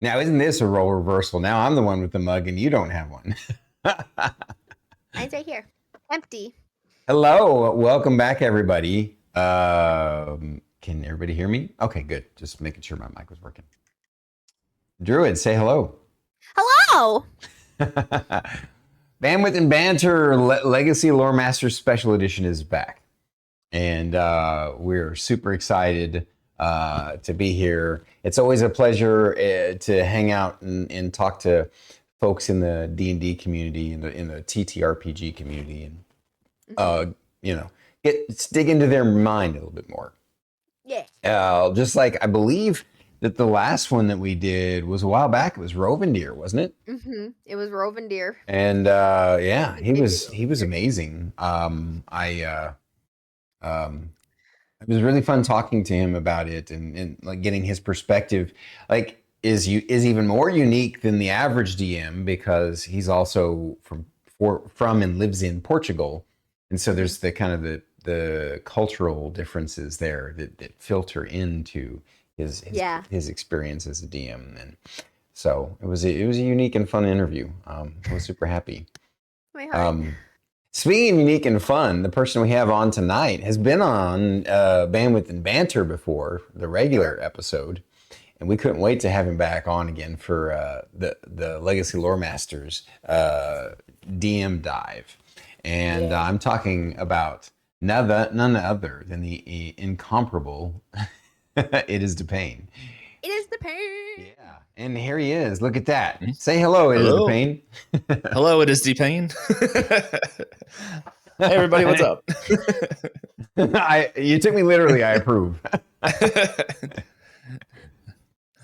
Now, isn't this a role reversal? Now I'm the one with the mug and you don't have one. Mine's right here. Empty. Hello. Welcome back, everybody. Can everybody hear me? Okay, good. Just making sure my mic was working. Druid, say hello. Hello. Bandwidth and Banter Legacy of Loremasters Special Edition is back. And we're super excited to be here. It's always a pleasure to hang out and talk to folks in the D&D community, in the TTRPG community, and dig into their mind a little bit more. Yeah. Just like I believe that the last one that we did was a while back. It was Rovendir, wasn't it? Mm-hmm. It was Rovendir. And he was amazing. It was really fun talking to him about it and like getting his perspective. Like is even more unique than the average DM because he's also from and lives in Portugal, and so there's the kind of the cultural differences there that filter into his experience as a DM, and so it was a unique and fun interview. I was super happy. Speaking of unique and fun, the person we have on tonight has been on Bandwidth and Banter before, the regular episode, and we couldn't wait to have him back on again for the Legacy Loremasters DM dive. And I'm talking about none other than the incomparable itisdpayne. itisdpayne. Yeah, and here he is. Look at that. Say hello, itisdpayne. Hello, itisdpayne. Hey, everybody, what's up? You took me literally. I approve.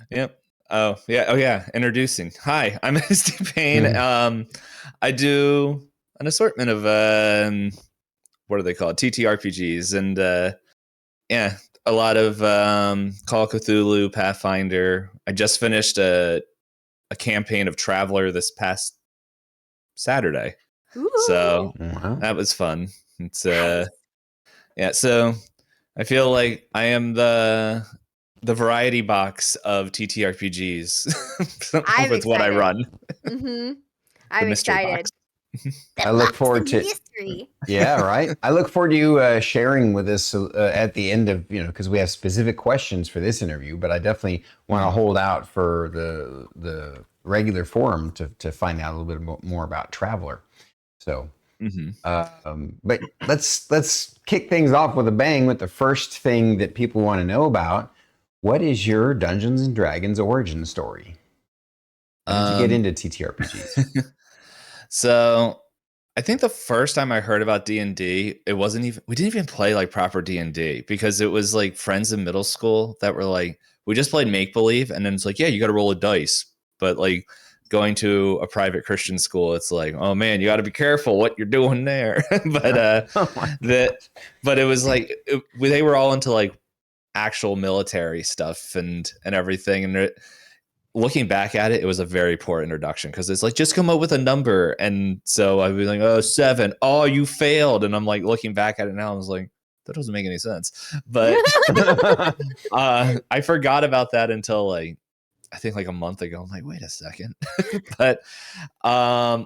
Yep. Oh yeah. Introducing. Hi, I'm itisdpayne. I do an assortment of what are they called? TTRPGs, and a lot of Call of Cthulhu, Pathfinder. I just finished a campaign of Traveler this past Saturday. Ooh. So that was fun. It's so I feel like I am the variety box of TTRPGs with what I run. Mm-hmm. I'm excited. I look forward to mystery. Yeah, right. I look forward to you sharing with us at the end of, because we have specific questions for this interview, but I definitely want to hold out for the regular forum to find out a little bit more about Traveler. So, but let's kick things off with a bang with the first thing that people want to know about. What is your Dungeons and Dragons origin story? How did you get into TTRPGs? So I think the first time I heard about D&D, we didn't even play like proper D&D because it was like friends in middle school that were like, we just played make-believe, and then it's like, yeah, you got to roll a dice. But like going to a private Christian school, it's like, oh man, you got to be careful what you're doing there. But but it was like they were all into like actual military stuff and everything, and looking back at it, it was a very poor introduction because it's like, just come up with a number. And so I'd be like, oh, 7. Oh, you failed. And I'm like, looking back at it now, I was like, that doesn't make any sense. But I forgot about that until like, I think like a month ago. I'm like, wait a second. but I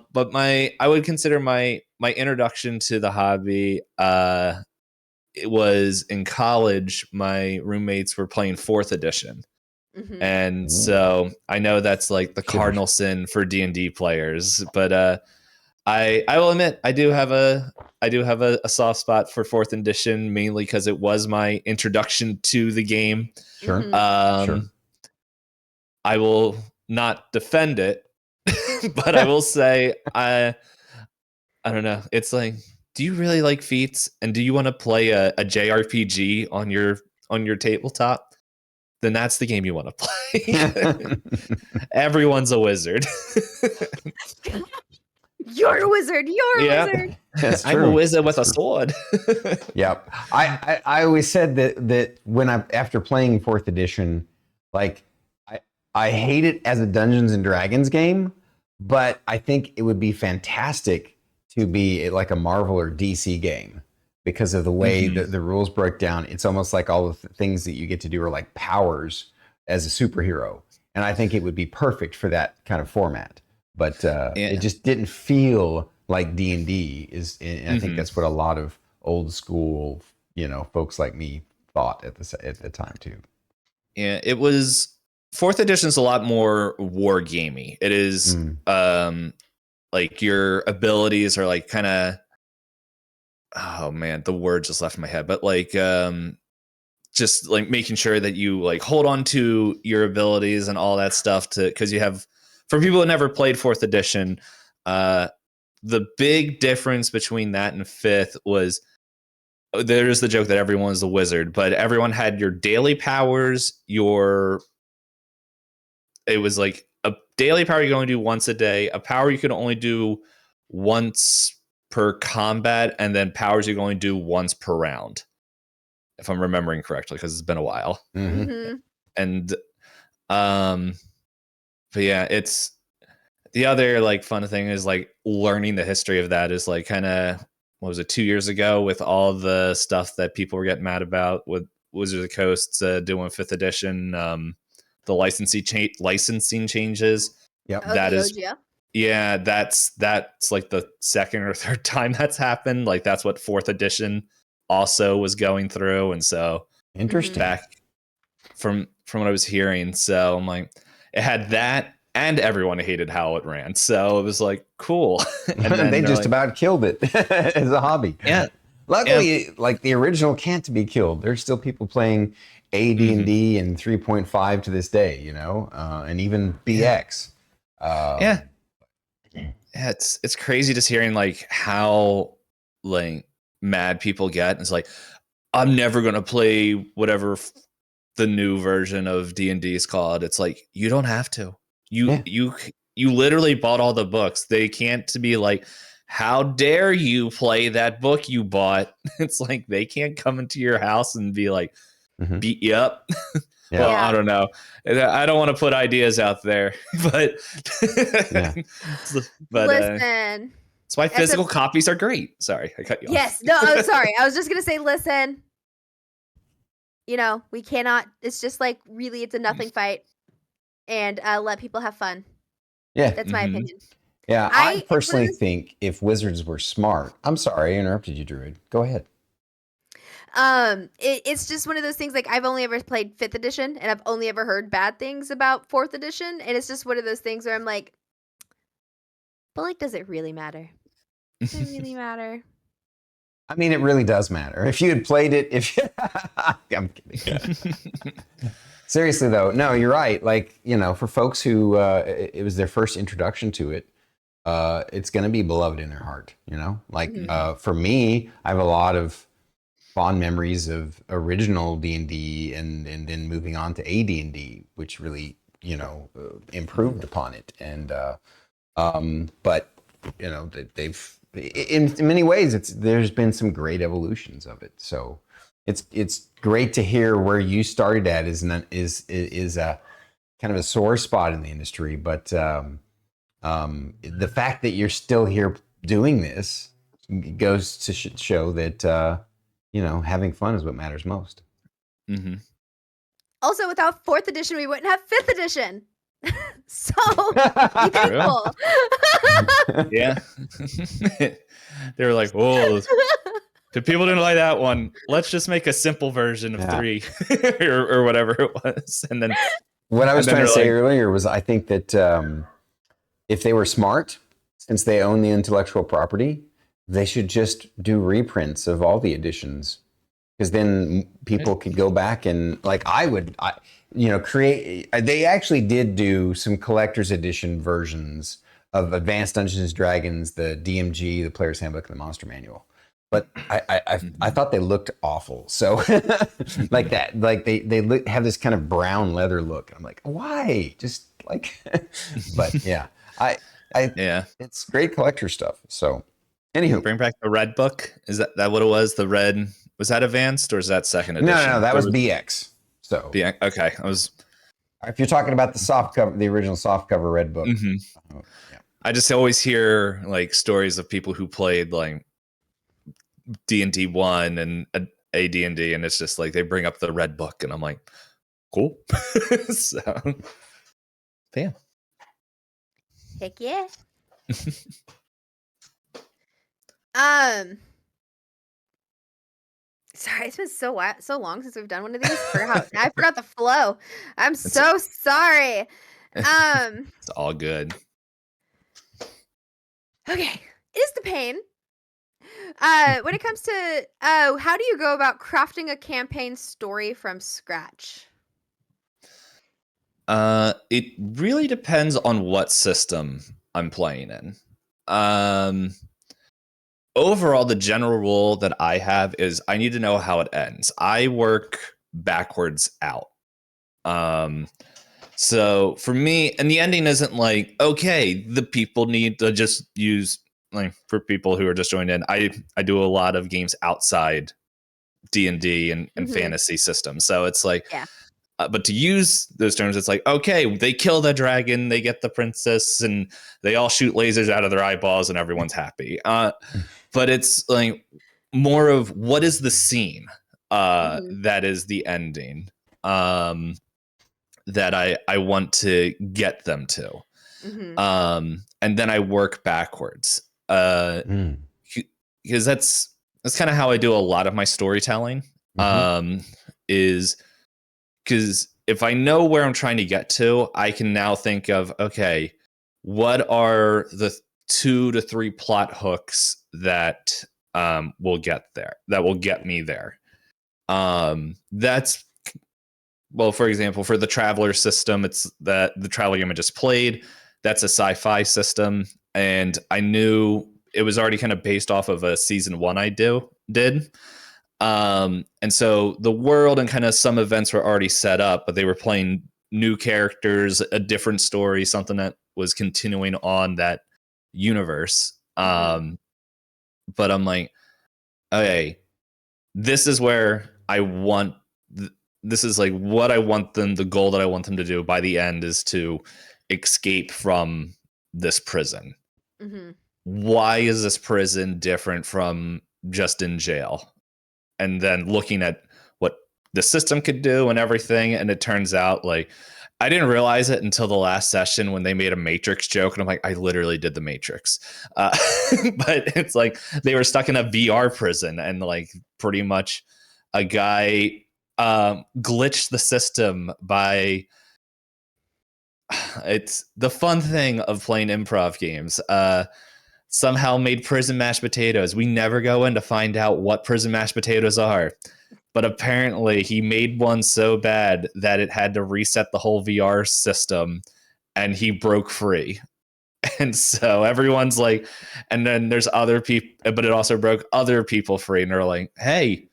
would consider my introduction to the hobby, it was in college. My roommates were playing 4th edition. Mm-hmm. And so I know that's like the cardinal sin for D&D players, but I will admit I do have a soft spot for 4th edition, mainly because it was my introduction to the game. Sure. Sure. I will not defend it, but I will say I don't know. It's like, do you really like feats, and do you want to play a JRPG on your tabletop? Then that's the game you want to play. Everyone's a wizard. You're a wizard. You're a wizard. That's true. I'm a wizard with a sword. Yep. I always said that when after playing 4th edition, like I hate it as a Dungeons and Dragons game, but I think it would be fantastic to be like a Marvel or DC game. Because of the way the rules broke down, it's almost like all the things that you get to do are like powers as a superhero. and I think it would be perfect for that kind of format. But Yeah. it just didn't feel like D&D is, and I think that's what a lot of old school, folks like me thought at the time too. Yeah, it was 4th edition is a lot more war gamey. It is like your abilities are like kind of, oh man, the word just left my head, but like just like making sure that you like hold on to your abilities and all that stuff because you have, for people who never played 4th edition, the big difference between that and 5th was there's the joke that everyone is a wizard, but everyone had your daily powers, it was like a daily power you can only do once a day, a power you can only do once per combat, and then powers you can only do once per round, if I'm remembering correctly, because it's been a while. And but yeah, it's the other like fun thing is like learning the history of that is like kind of, what was it, 2 years ago with all the stuff that people were getting mad about with Wizards of the Coast doing 5th edition, the licensing changes. Yep. That is, yeah, that's like the second or third time that's happened. Like that's what 4th edition also was going through, and so interesting. Back from what I was hearing, so I'm like, it had that, and everyone hated how it ran, so it was like cool. And then they just about killed it as a hobby. Yeah. Luckily, like the original can't be killed. There's still people playing AD&D and 3.5 to this day, and even BX. Yeah, it's crazy just hearing like how like mad people get. It's like, I'm never gonna play whatever the new version of D&D is called. It's like, you don't have to. You literally bought all the books. They can't be like, how dare you play that book you bought? It's like they can't come into your house and be like, beat you up. Yeah. Well, I don't know. I don't want to put ideas out there, but listen. That's why physical copies are great. Sorry, I cut you off. Yes, no, I'm sorry. I was just gonna say, listen. We cannot. It's just like really, it's a nothing fight, and let people have fun. Yeah, that's my opinion. Yeah, I personally think if Wizards were smart. I'm sorry, I interrupted you, Druid. Go ahead. It's just one of those things, like I've only ever played 5th edition and I've only ever heard bad things about 4th edition, and it's just one of those things where I'm like, but like, does it really matter? Does it really matter? I mean, it really does matter. If you had played it, I'm kidding. Seriously though, no, you're right. Like, for folks who it was their first introduction to it, it's going to be beloved in their heart, like for me, I have a lot of fond memories of original D&D and then moving on to AD&D, which really, improved upon it. And, but they've, in many ways, there's been some great evolutions of it. So it's great to hear where you started at is a kind of a sore spot in the industry. But the fact that you're still here doing this goes to show that, having fun is what matters most. Also, without 4th edition, we wouldn't have 5th edition. So be thankful. Yeah. They were like, "Oh, the people didn't like that one. Let's just make a simple version of 3 or whatever it was." And then what I was trying to say earlier was, I think that if they were smart, since they own the intellectual property, they should just do reprints of all the editions, because then people could go back and like create. They actually did do some collector's edition versions of Advanced Dungeons and Dragons, the DMG, the Player's Handbook, and the Monster Manual. But I thought they looked awful. So like that, like they have this kind of brown leather look. I'm like, why? Just like, but yeah, it's great collector stuff. So anywho, bring back the red book. Is that what it was? The red, was that advanced or is that second edition? No, that was BX. So BX. Okay, if you're talking about the soft cover, the original soft cover red book. I just always hear like stories of people who played like D&D 1 and AD&D, and it's just like they bring up the red book, and I'm like, cool. So But yeah. Heck yeah. Um. Sorry, it's been so long since we've done one of these. I forgot the flow. I'm so sorry. It's all good. Okay. Is the pain. When it comes to how do you go about crafting a campaign story from scratch? It really depends on what system I'm playing in. Overall, the general rule that I have is I need to know how it ends. I work backwards out. So for me, and the ending isn't like, okay, the people need to just use, like, for people who are just joining in, I do a lot of games outside D&D and fantasy systems. So it's like, Yeah. but to use those terms, it's like, okay, they kill the dragon, they get the princess, and they all shoot lasers out of their eyeballs, and everyone's happy. But it's like more of what is the scene that is the ending that I want to get them to. And then I work backwards because that's kind of how I do a lot of my storytelling. Is because if I know where I'm trying to get to, I can now think of, okay, what are the 2 to 3 plot hooks that will get me there. That's, well, for example, for the Traveler system, it's that the Traveler game I just played, that's a sci-fi system, and I knew it was already kind of based off of a season 1 I did. And so the world and kind of some events were already set up, but they were playing new characters, a different story, something that was continuing on that universe. But I'm like, okay, this is where I want, this is like what I want them, the goal that I want them to do by the end is to escape from this prison. Why is this prison different from just in jail? And then looking at what the system could do and everything. And it turns out, like, I didn't realize it until the last session when they made a Matrix joke. And I'm like, I literally did the Matrix. But it's like they were stuck in a VR prison and like pretty much a guy glitched the system by... It's the fun thing of playing improv games. Somehow made prison mashed potatoes. We never go in to find out what prison mashed potatoes are. But apparently he made one so bad that it had to reset the whole VR system and he broke free. And so everyone's like, and then there's other people, but it also broke other people free. And they're like, hey,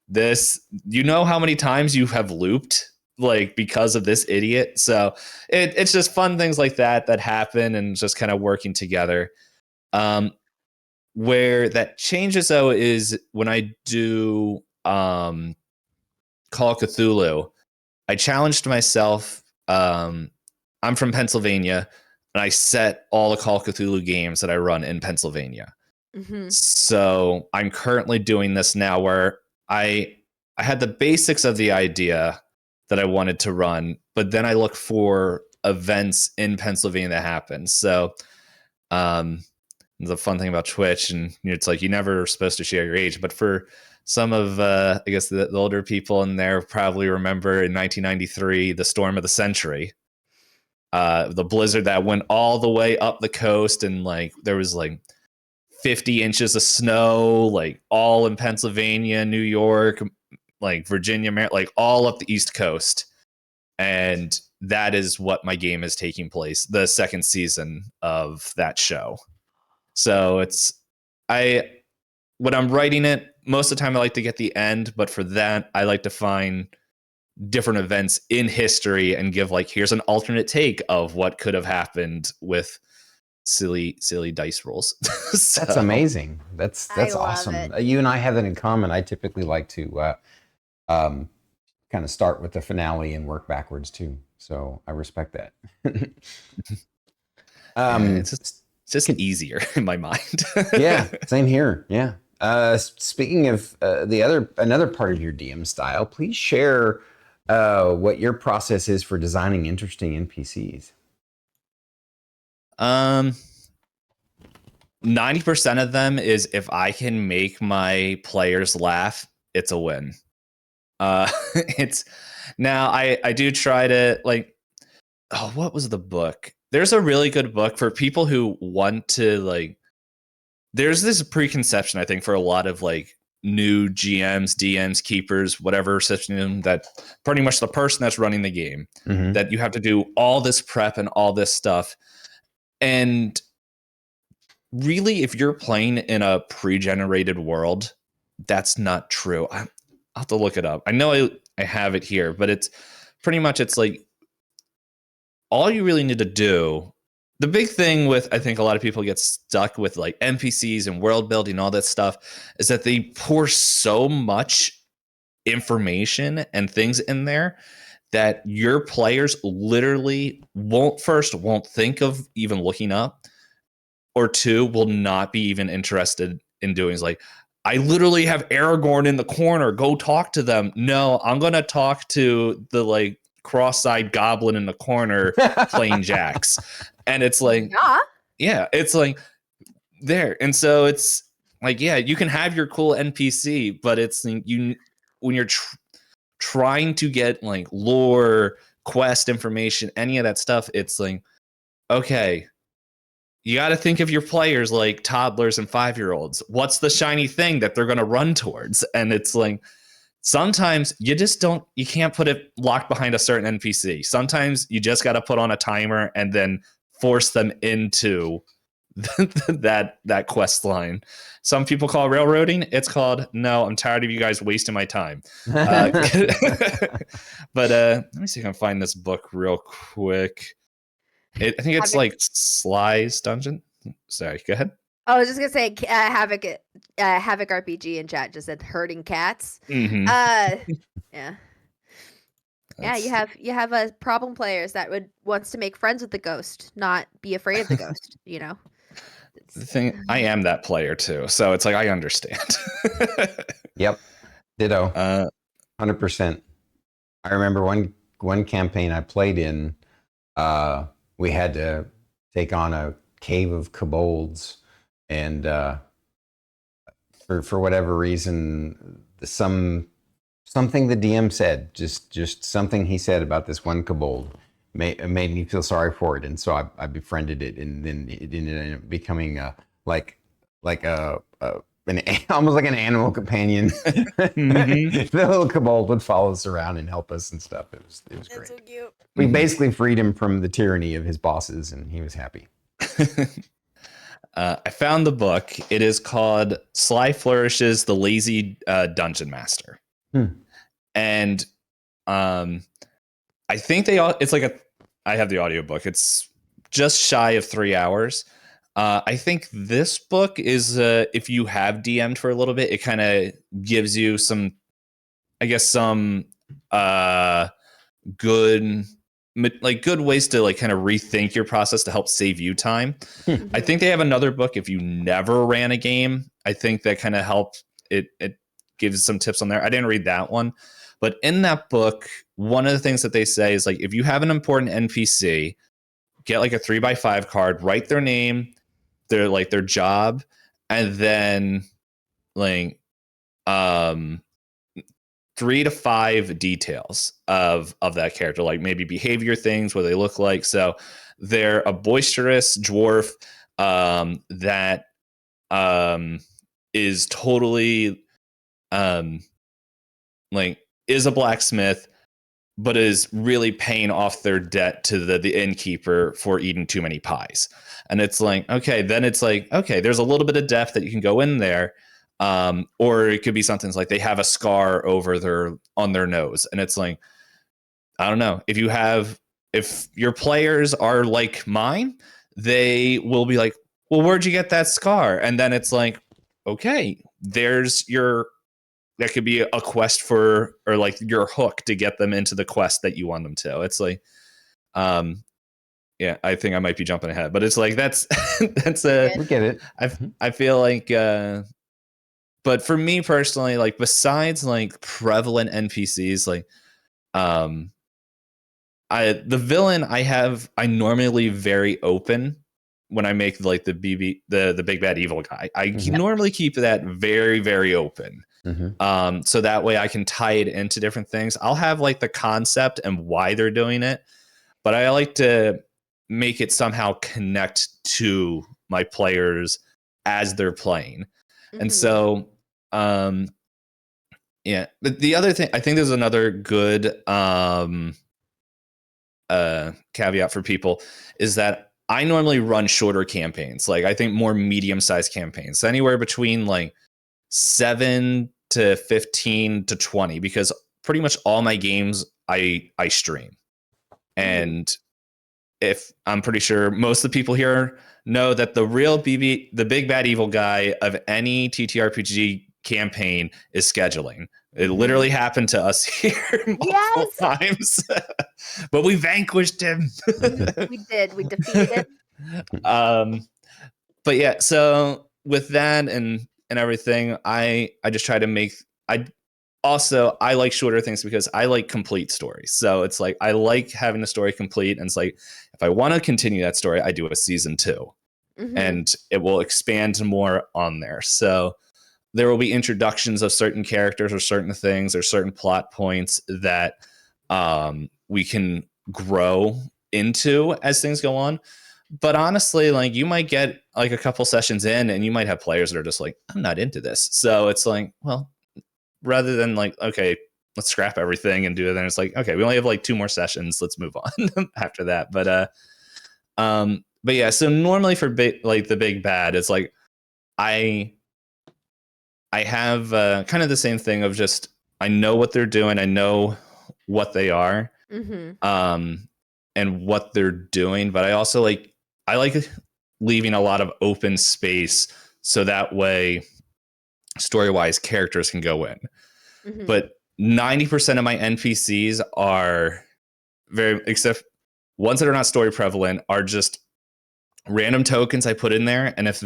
this, you know how many times you have looped like because of this idiot? So it's just fun things like that happen and just kind of working together. Where that changes though is when I do Call of Cthulhu, I challenged myself. I'm from Pennsylvania, and I set all the Call of Cthulhu games that I run in Pennsylvania. So I'm currently doing this now where I had the basics of the idea that I wanted to run, but then I look for events in Pennsylvania that happen. So the fun thing about Twitch, and it's like you never are supposed to share your age, but for some of I guess the older people in there probably remember in 1993 the storm of the century, the blizzard that went all the way up the coast, and like there was like 50 inches of snow, like all in Pennsylvania, New York, like Virginia, Maryland, like all up the East Coast. And that is what my game is taking place, the second season of that show. So it's, when I'm writing it, most of the time I like to get the end, but for that, I like to find different events in history and give like, here's an alternate take of what could have happened with silly dice rolls. So, that's amazing. That's awesome. You and I have that in common. I typically like to kind of start with the finale and work backwards too. So I respect that. It's just easier in my mind. Yeah, same here. Yeah. Speaking of another part of your DM style, please share what your process is for designing interesting NPCs. Um, 90% of them is if I can make my players laugh, it's a win. It's now I do try to like, oh, what was the book? There's a really good book for people who want to like, there's this preconception, I think, for a lot of like new GMs, DMs, keepers, whatever system, that pretty much the person that's running the game, Mhm. that you have to do all this prep and all this stuff. And really, if you're playing in a pre-generated world, that's not true. I'll have to look it up. I know I have it here, but it's pretty much, it's like all you really need to do. The big thing with, I think a lot of people get stuck with like NPCs and world building, all that stuff, is that they pour so much information and things in there that your players literally won't think of even looking up, or two, will not be even interested in doing. Is like, I literally have Aragorn in the corner, go talk to them. No, I'm gonna talk to the like cross-eyed goblin in the corner playing jacks. And it's like, yeah, it's like there. And so it's like, yeah, you can have your cool NPC, but it's you when you're trying to get like lore, quest information, any of that stuff, it's like, okay, you got to think of your players like toddlers and 5-year-olds. What's the shiny thing that they're going to run towards? And it's like, sometimes you can't put it locked behind a certain NPC. Sometimes you just got to put on a timer and then force them into that quest line. Some people call it railroading. It's called, no, I'm tired of you guys wasting my time. But let me see if I can find this book real quick. I think it's like Sly's Dungeon. Sorry, go ahead. I was just gonna say Havoc RPG in chat just said herding cats. Mm-hmm. Yeah. Yeah, you have problem players that wants to make friends with the ghost, not be afraid of the ghost, you know. The thing, I am that player too, so it's like I understand. Yep. Ditto. 100%. I remember one campaign I played in, we had to take on a cave of kobolds, and for whatever reason, something the DM said, just something he said about this one kobold made me feel sorry for it, and so I befriended it, and then it ended up becoming almost like an animal companion. Mm-hmm. The little kobold would follow us around and help us and stuff. It was great. That's so cute. We basically freed him from the tyranny of his bosses, and he was happy. I found the book. It is called Sly Flourishes, the Lazy Dungeon Master. And I think it's like I have the audiobook. It's just shy of 3 hours. I think this book is, if you have DM'd for a little bit, it kind of gives you some good ways to like kind of rethink your process to help save you time. I think they have another book if you never ran a game. I think that kind of helped. It gives some tips on there. I didn't read that one, but in that book, one of the things that they say is like, if you have an important NPC, get like a 3x5 card, write their name, their job, and then like 3 to 5 details of that character, like maybe behavior things, what they look like. So they're a boisterous dwarf that is totally is a blacksmith, but is really paying off their debt to the innkeeper for eating too many pies. And it's like, okay, then it's like, okay, there's a little bit of depth that you can go in there. Or it could be something like they have a scar on their nose. And it's like, I don't know, if your players are like mine, they will be like, well, where'd you get that scar? And then it's like, okay, that could be a quest or like your hook to get them into the quest that you want them to. It's like, yeah, I think I might be jumping ahead, but it's like, that's We get it. I feel like, but for me personally, like besides like prevalent NPCs, like, the villain I normally leave very open when I make like the big bad evil guy. I Mhm. normally keep that very, very open. Mhm. So that way I can tie it into different things. I'll have like the concept and why they're doing it, but I like to make it somehow connect to my players as they're playing. And Mhm. so, yeah, but the other thing, I think there's another good caveat for people is that I normally run shorter campaigns. Like I think more medium-sized campaigns, so anywhere between like 7 to 15 to 20, because pretty much all my games I stream. And if I'm pretty sure most of the people here know that the big bad evil guy of any TTRPG campaign is scheduling. It literally happened to us here multiple Yes. times, but we vanquished him. We did. We defeated it. But yeah, so with that and everything, I just try to make I like shorter things because I like complete stories. So it's like I like having the story complete, and it's like if I want to continue that story, I do a season 2, and it will expand more on there. So there will be introductions of certain characters or certain things or certain plot points that we can grow into as things go on. But honestly, like you might get like a couple sessions in and you might have players that are just like, I'm not into this. So it's like, well, rather than like, okay, let's scrap everything and do it. Then it's like, okay, we only have like 2 more sessions. Let's move on after that. But yeah, so normally for like the big bad, it's like, I have kind of the same thing of just, I know what they're doing. I know what they are, and what they're doing. But I also I like leaving a lot of open space. So that way story-wise characters can go in. But 90% of my NPCs are except ones that are not story prevalent, are just random tokens I put in there. And if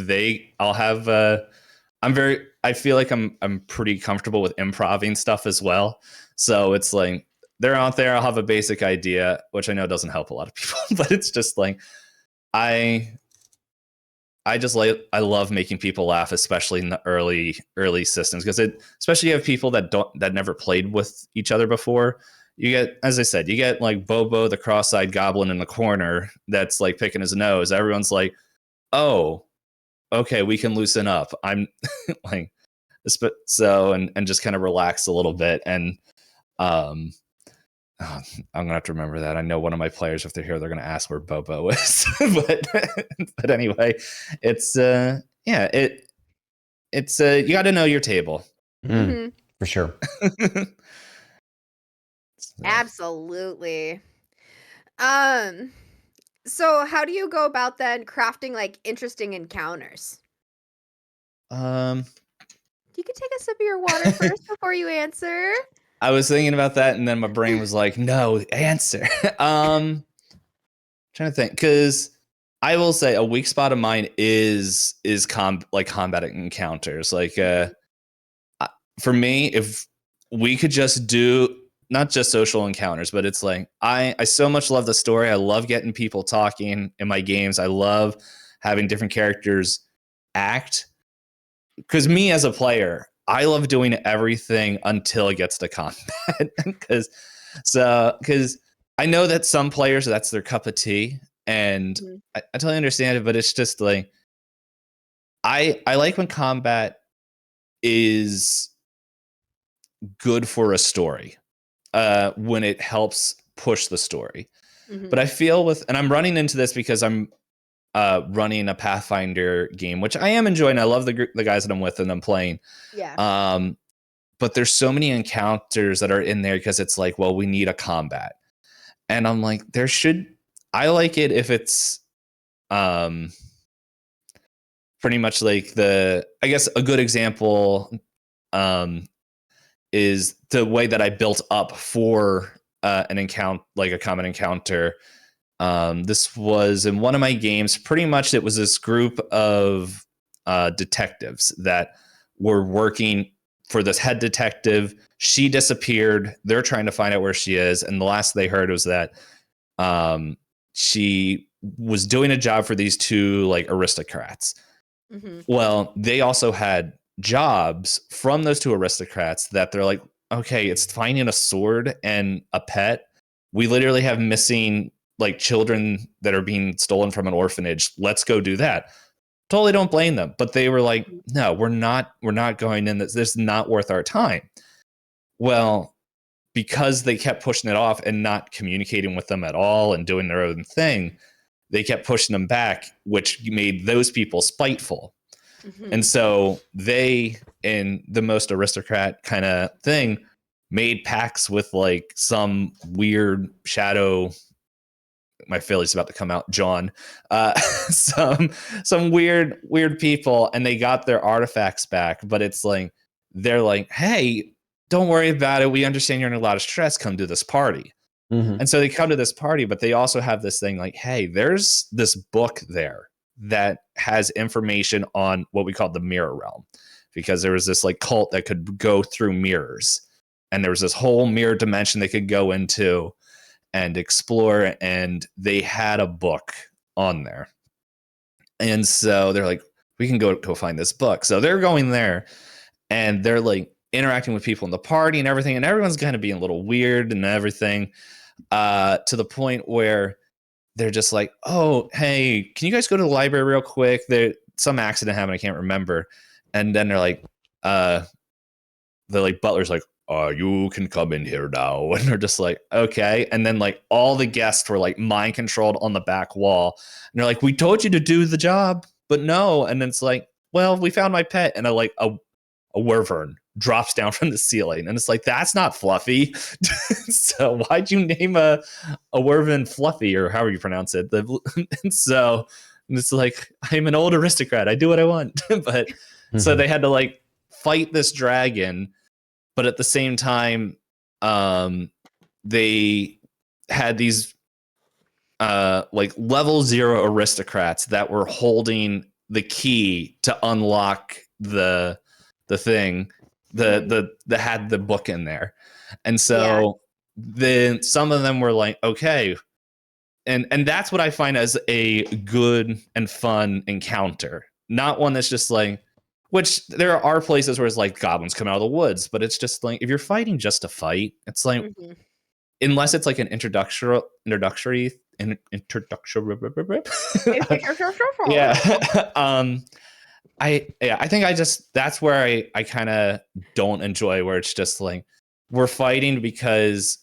I'll have, I feel like I'm pretty comfortable with improving stuff as well. So it's like, they're out there. I'll have a basic idea, which I know doesn't help a lot of people, but it's just like, I love making people laugh, especially in the early systems, because especially you have people that never played with each other before. You get, as I said, you get like Bobo, the cross-eyed goblin in the corner that's like picking his nose. Everyone's like, oh, okay, we can loosen up. I'm like, so, and just kind of relax a little bit. And I'm gonna have to remember that. I know one of my players, if they're here, they're gonna ask where Bobo is. but anyway, it's it's you got to know your table. For sure. Absolutely. So how do you go about then crafting like interesting encounters? You can take a sip of your water first before you answer. I was thinking about that, and then my brain was like, "No, answer." Trying to think, because I will say a weak spot of mine is combat encounters. Like, for me, if we could just do not just social encounters, but it's like I so much love the story. I love getting people talking in my games. I love having different characters act. Because me as a player, I love doing everything until it gets to combat. Because I know that some players, that's their cup of tea, and I totally understand it. But it's just like I like when combat is good for a story, when it helps push the story. But I feel and I'm running into this because I'm running a Pathfinder game, which I am enjoying. I love the guys that I'm with and I'm playing. Yeah. But there's so many encounters that are in there because it's like, well, we need a combat. And I'm like, I like it if it's pretty much like I guess a good example is the way that I built up for an encounter, like a common encounter. This was in one of my games. Pretty much it was this group of detectives that were working for this head detective. She disappeared. They're trying to find out where she is. And the last they heard was that she was doing a job for these two like aristocrats. Mm-hmm. Well, they also had jobs from those two aristocrats that they're like, okay, it's finding a sword and a pet. We literally have missing like children that are being stolen from an orphanage. Let's go do that. Totally don't blame them. But they were like, no, we're not going in. This is not worth our time. Well, because they kept pushing it off and not communicating with them at all and doing their own thing, they kept pushing them back, which made those people spiteful. Mm-hmm. And so they, in the most aristocrat kind of thing, made pacts with like some weird shadow. My Philly's about to come out, John. Some weird people, and they got their artifacts back. But it's like they're like, hey, don't worry about it. We understand you're in a lot of stress. Come to this party. Mm-hmm. And so they come to this party, but they also have this thing like, hey, there's this book there that has information on what we call the mirror realm, because there was this like cult that could go through mirrors, and there was this whole mirror dimension they could go into and explore, and they had a book on there. And so they're like, we can go find this book. So they're going there, and they're like interacting with people in the party and everything, and everyone's kind of being a little weird and everything, to the point where they're just like, oh, hey, can you guys go to the library real quick? Some accident happened, I can't remember. And then they're like, Butler's like, you can come in here now. And they're just like, okay. And then like all the guests were like mind controlled on the back wall. And they're like, we told you to do the job, but no. And then it's like, well, we found my pet. And a wyvern drops down from the ceiling. And it's like, that's not Fluffy. So why'd you name a wyvern Fluffy, or however you pronounce it? And so it's like, I'm an old aristocrat. I do what I want. But so they had to like fight this dragon. But at the same time, they had these like level 0 aristocrats that were holding the key to unlock the thing, the had the book in there. And so then some of them were like, okay. And that's what I find as a good and fun encounter. Not one that's just like, which there are places where it's like goblins come out of the woods, but it's just like, if you're fighting just to fight, it's like, unless it's like an introductory. Yeah. I think that's where I kind of don't enjoy, where it's just like, we're fighting because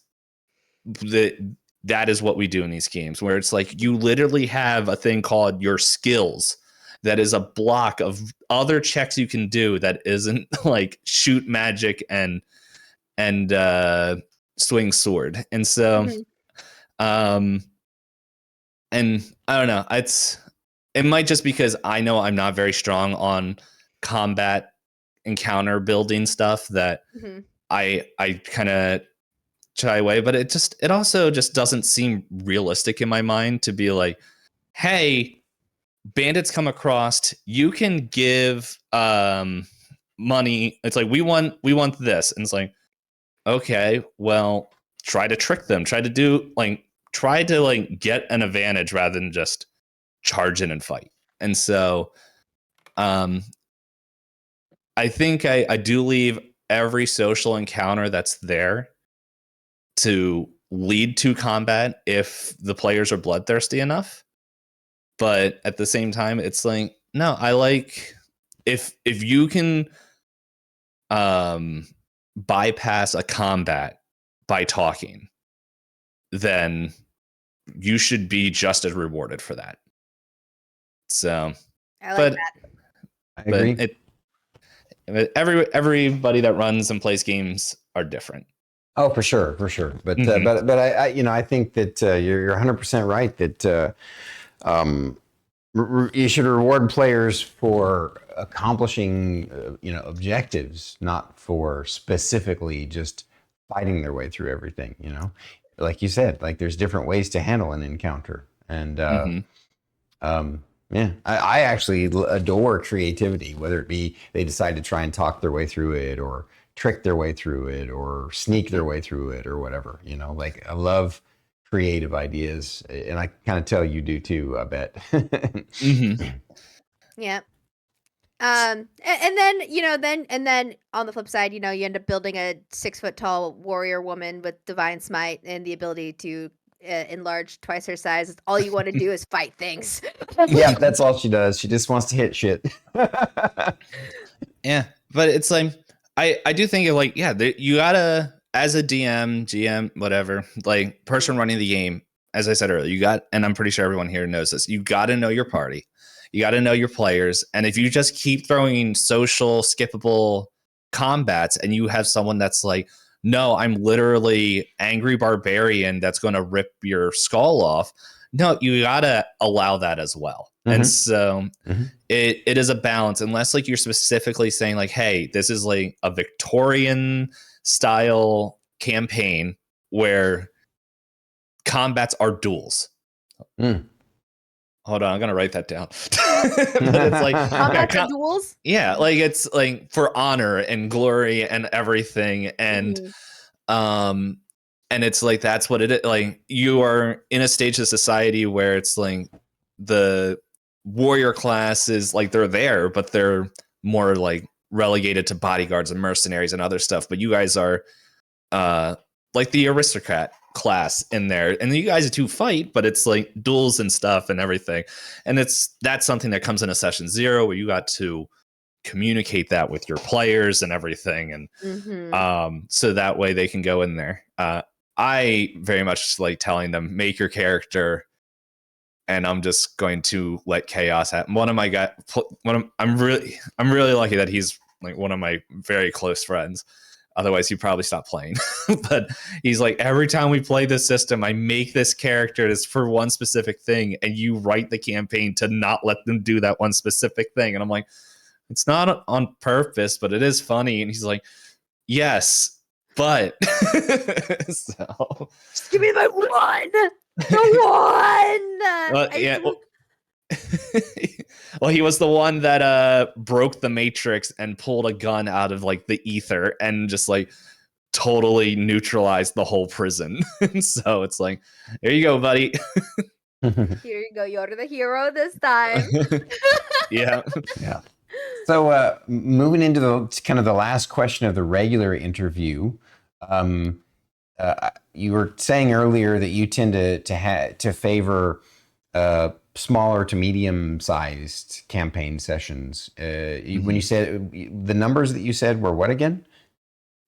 that is what we do in these games, where it's like you literally have a thing called your skills that is a block of other checks you can do that isn't like shoot magic and swing sword. And so and I don't know, it might just because I know I'm not very strong on combat encounter building stuff that I kind of shy away, but it also just doesn't seem realistic in my mind to be like, hey, bandits come across, you can give money. It's like, we want this. And it's like, okay, well, try to trick them, try to get an advantage rather than just charge in and fight. And so I think I do leave every social encounter that's there to lead to combat if the players are bloodthirsty enough. But at the same time, it's like, no, I like if you can bypass a combat by talking, then you should be just as rewarded for that. So I like that. I agree. Everybody that runs and plays games are different. Oh, for sure. But but I think that you're 100% right that you should reward players for accomplishing objectives, not for specifically just fighting their way through everything. Like you said, like there's different ways to handle an encounter, and I actually adore creativity, whether it be they decide to try and talk their way through it, or trick their way through it, or sneak their way through it, or whatever. Like I love creative ideas, and I kind of tell you do too. I bet. Yeah. And then then on the flip side, you end up building a 6 foot tall warrior woman with divine smite and the ability to enlarge twice her size. All you want to do is fight things. Yeah, that's all she does. She just wants to hit shit. Yeah, but it's like I do think of like you gotta, as a DM, GM, whatever, like person running the game. As I said earlier, and I'm pretty sure everyone here knows this. You got to know your party. You got to know your players. And if you just keep throwing social, skippable combats and you have someone that's like, no, I'm literally angry barbarian that's going to rip your skull off. No, you got to allow that as well. Mm-hmm. And so it is a balance, unless like you're specifically saying like, hey, this is like a Victorian style campaign where combats are duels. Hold on, I'm gonna write that down. But it's like combats are duels. Yeah, like it's like for honor and glory and everything, and and it's like that's what it is. Like you are in a stage of society where it's like the warrior class is like they're there, but they're more like relegated to bodyguards and mercenaries and other stuff. But you guys are like the aristocrat class in there, and you guys do fight, but it's like duels and stuff and everything, and that's something that comes in a session 0 where you got to communicate that with your players and everything, and so that way they can go in there. I very much like telling them, make your character, and I'm just going to let chaos happen. One of my guys, I'm really lucky that he's like one of my very close friends. Otherwise, he'd probably stop playing. But he's like, every time we play this system, I make this character that's for one specific thing, and you write the campaign to not let them do that one specific thing. And I'm like, it's not on purpose, but it is funny. And he's like, yes, but so just give me my one. The one. Well, yeah. Well, he was the one that broke the Matrix and pulled a gun out of like the ether and just like totally neutralized the whole prison. So it's like, there you go, buddy. Here you go. You're the hero this time. Yeah. So moving into the kind of the last question of the regular interview, you were saying earlier that you tend to favor smaller to medium-sized campaign sessions. When you said the numbers that you said were what again?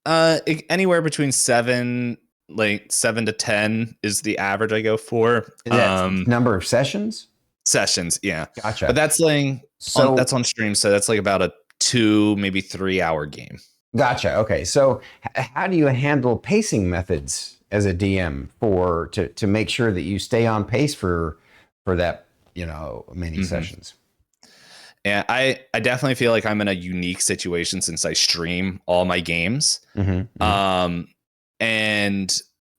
Anywhere between 7 to 10 is the average I go for. Number of sessions? Sessions, yeah. Gotcha. But that's like that's on stream, so that's like about a 2, maybe 3 hour game. Gotcha. Okay. So how do you handle pacing methods as a DM to make sure that you stay on pace for that, many sessions? Yeah, I definitely feel like I'm in a unique situation since I stream all my games. And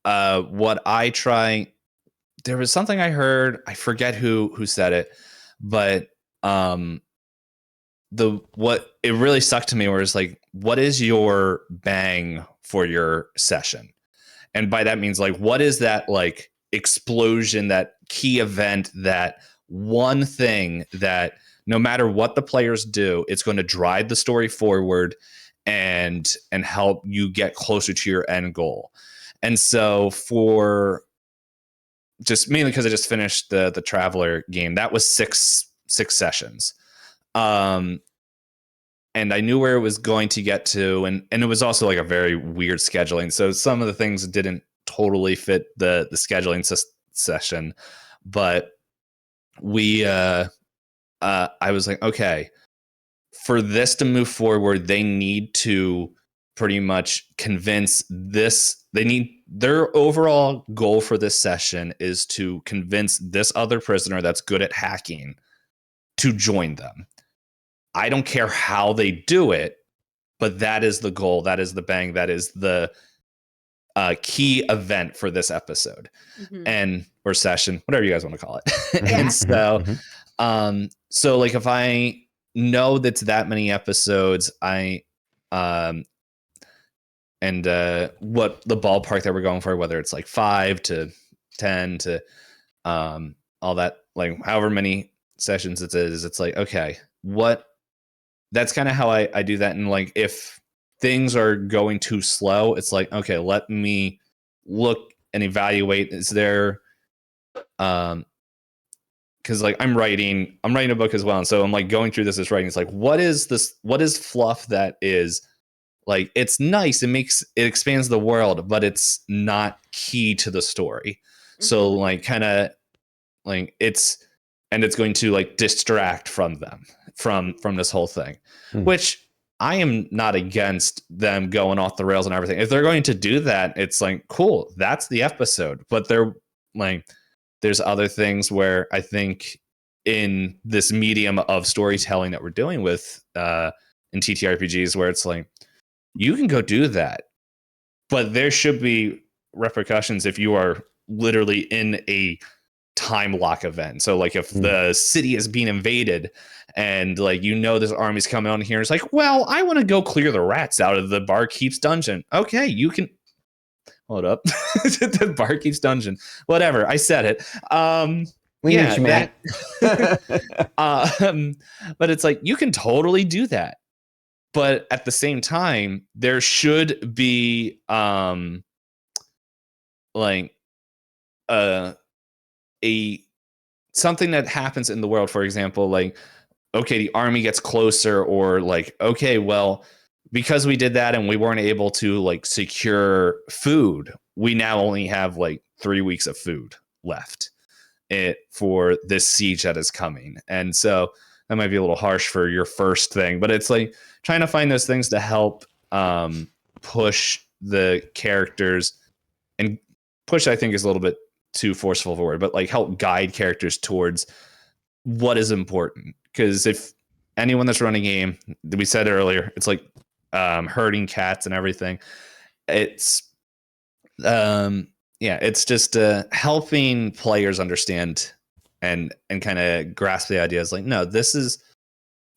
what I try, there was something I heard, I forget who said it, but what it really stuck to me was like, what is your bang for your session? And by that means like, what is that like explosion, that key event, that one thing that no matter what the players do, it's going to drive the story forward and help you get closer to your end goal. And so for just mainly because I just finished the Traveler game, that was six sessions. And I knew where it was going to get to, and it was also like a very weird scheduling. So some of the things didn't totally fit the scheduling session, but I was like, okay, for this to move forward, they need to pretty much convince this. Their overall goal for this session is to convince this other prisoner that's good at hacking to join them. I don't care how they do it, but that is the goal. That is the bang. That is the key event for this episode or session, whatever you guys want to call it. And so, so like if I know that's that many episodes, and what the ballpark that we're going for, whether it's like 5 to 10 to all that, like however many sessions it is, it's like, okay, that's kind of how I do that. And like, if things are going too slow, it's like, okay, let me look and evaluate. Is there, cause like I'm writing a book as well. And so I'm like going through this as writing. It's like, what is fluff that is like, it's nice. It expands the world, but it's not key to the story. So like kind of like it's going to like distract from this whole thing, which I am not against them going off the rails and everything. If they're going to do that, it's like, cool, that's the episode. But they're like, there's other things where I think in this medium of storytelling that we're doing with in TTRPGs, where it's like, you can go do that, but there should be repercussions if you are literally in a time lock event. So like if the city is being invaded and like, this army's coming on here, it's like, well, I want to go clear the rats out of the Barkeep's dungeon. Okay, you can hold up. The Barkeep's dungeon, whatever, I said it. We yeah, you, man. But it's like, you can totally do that, but at the same time there should be like a something that happens in the world. For example, like, okay, the army gets closer, or like, okay, well, because we did that and we weren't able to like secure food, we now only have like 3 weeks of food left for this siege that is coming. And so that might be a little harsh for your first thing, but it's like trying to find those things to help push the characters, and push, I think, is a little bit too forceful of a word, but like help guide characters towards what is important. Because if anyone that's running a game, we said earlier, it's like herding cats and everything. It's it's just helping players understand and kind of grasp the ideas. Like, no, this is,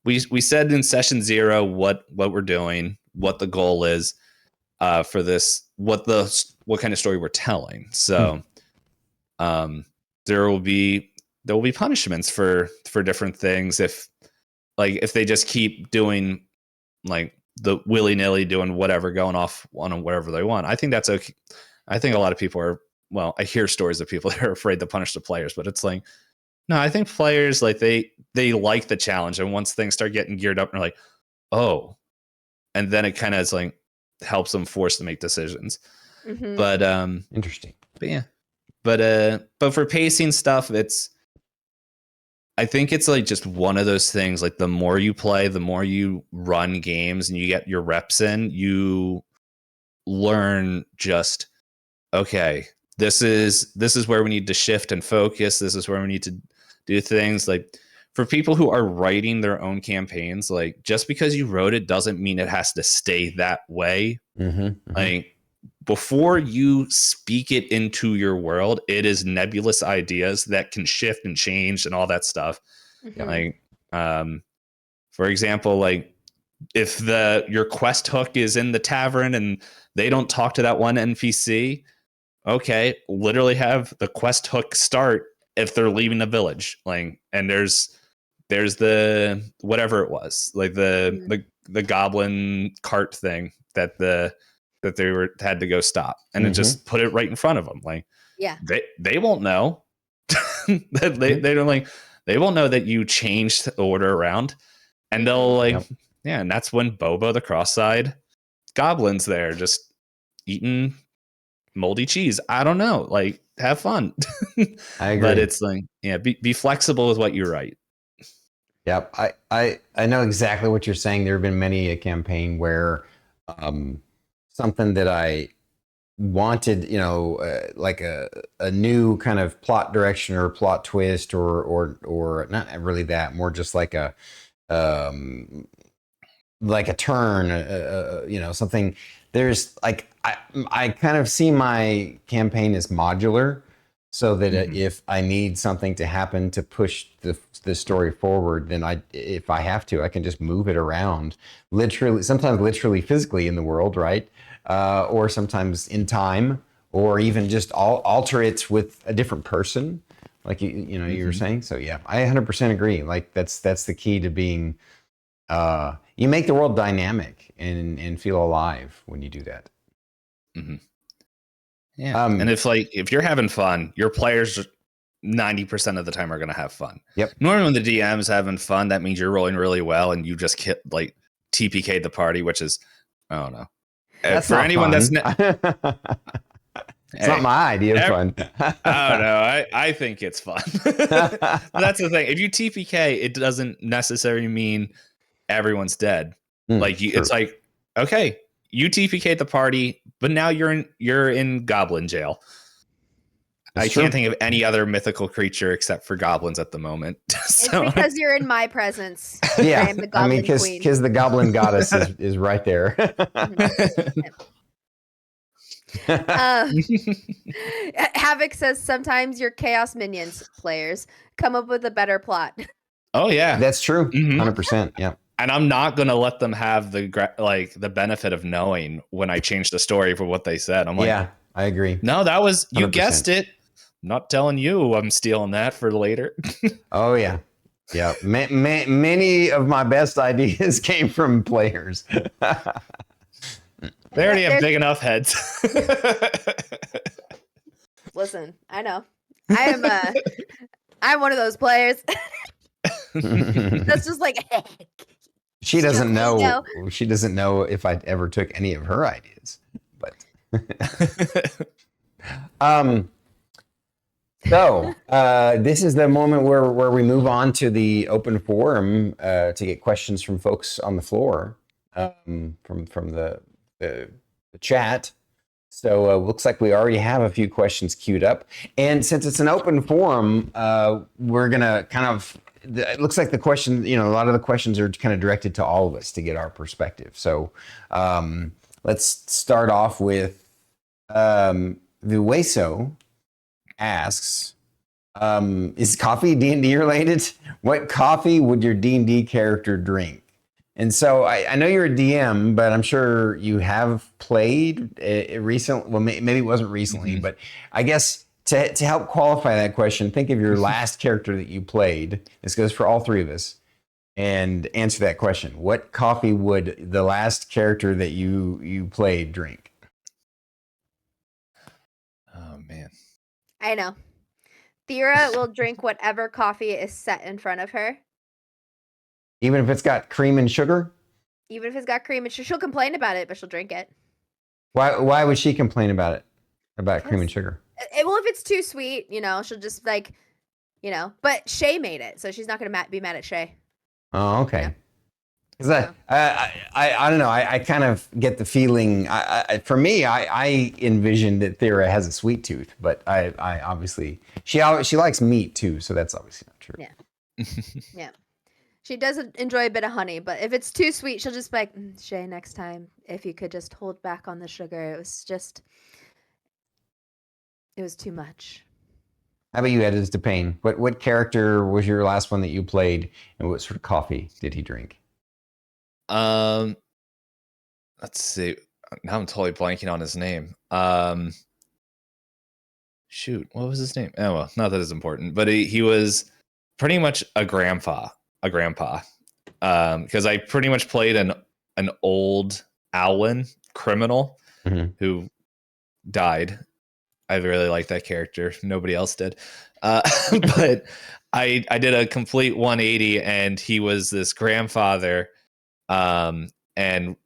we said in session 0 what we're doing, what the goal is for this, what kind of story we're telling. So there will be punishments for different things if they just keep doing like the willy-nilly doing whatever, going off on whatever they want. I think that's okay. I think a lot of people are, well, I hear stories of people that are afraid to punish the players, but it's like, no, I think players, like, they like the challenge, and once things start getting geared up, they're like, oh, and then it kind of is like helps them force to make decisions. But Interesting. But yeah, but for pacing stuff, I think it's like just one of those things. Like, the more you play, the more you run games and you get your reps in, you learn just, okay, this is where we need to shift and focus. This is where we need to do things. Like, for people who are writing their own campaigns, like, just because you wrote it doesn't mean it has to stay that way. Like, before you speak it into your world, it is nebulous ideas that can shift and change and all that stuff. Like, for example, like, if your quest hook is in the tavern and they don't talk to that one NPC, okay, literally have the quest hook start if they're leaving the village. Like, and there's the whatever it was, like the goblin cart thing that they had to go stop, and it just put it right in front of them. Like, yeah, they won't know that they don't, like, they won't know that you changed the order around, and they'll like, yeah, and that's when Bobo the cross-eyed goblin's there just eating moldy cheese. I don't know, like, have fun. I agree. But it's like, yeah, be flexible with what you write. Yep. I know exactly what you're saying. There have been many a campaign where something that I wanted, like a new kind of plot direction or plot twist or not really that, more just like a turn, something. There's like, I kind of see my campaign as modular, so that if I need something to happen to push the story forward, then if I have to, I can just move it around, sometimes literally physically in the world, right? Or sometimes in time, or even just alter it with a different person, like you were saying. So yeah, I 100% agree. Like that's the key to being. You make the world dynamic and feel alive when you do that. Mm-hmm. Yeah, and if you're having fun, your players 90% of the time are going to have fun. Yep. Normally when the DM's having fun, that means you're rolling really well and you just TPK'd the party, which is, I don't know. That's for not anyone fun. It's not my idea of fun. I don't know. I think it's fun. That's the thing. If you TPK, it doesn't necessarily mean everyone's dead. It's like, okay, you TPK'd the party, but now you're in goblin jail. I can't think of any other mythical creature except for goblins at the moment. So, it's because you're in my presence. Yeah, I am the goblin queen. Because the goblin goddess is right there. Havoc says sometimes your chaos minions players come up with a better plot. Oh yeah, that's true. 100%. Yeah. And I'm not going to let them have the benefit of knowing when I change the story for what they said. I'm like, yeah, I agree. No, that was, you 100%. guessed it. I'm not telling you I'm stealing that for later. Oh yeah. Yeah. Many of my best ideas came from players. They already have big enough heads. Listen, I know. I'm one of those players. That's just like she doesn't know. She doesn't know if I ever took any of her ideas. But so this is the moment where we move on to the open forum to get questions from folks on the floor, from the chat. So looks like we already have a few questions queued up, and since it's an open forum, we're gonna kind of. It looks like the question, a lot of the questions are kind of directed to all of us to get our perspective. So let's start off with Vueso asks, is coffee D&D related? What coffee would your D&D character drink? And so I know you're a DM, but I'm sure you have played recently. Well, maybe it wasn't recently, but I guess to help qualify that question, think of your last character that you played. This goes for all three of us. And answer that question. What coffee would the last character that you played drink? Oh, man. I know. Thera will drink whatever coffee is set in front of her. Even if it's got cream and sugar? Even if it's got cream and sugar. She'll complain about it, but she'll drink it. Why would she complain about it? About cream and sugar? Well, if it's too sweet, she'll just but Shay made it, so she's not going to be mad at Shay. Oh, okay. Because I don't know. I kind of get the feeling. For me, I envision that Thera has a sweet tooth, but I obviously she likes meat too, so that's obviously not true. Yeah, yeah. She does enjoy a bit of honey, but if it's too sweet, she'll just be like, Shay, next time, if you could just hold back on the sugar. It was too much. How about you, itisdpayne? What character was your last one that you played, and what sort of coffee did he drink? Let's see. Now I'm totally blanking on his name. Shoot, what was his name? Oh well, not that it's important, but he was pretty much a grandpa. Because I pretty much played an old Owlin criminal who died. I really liked that character. Nobody else did. But I did a complete 180, and he was this grandfather. And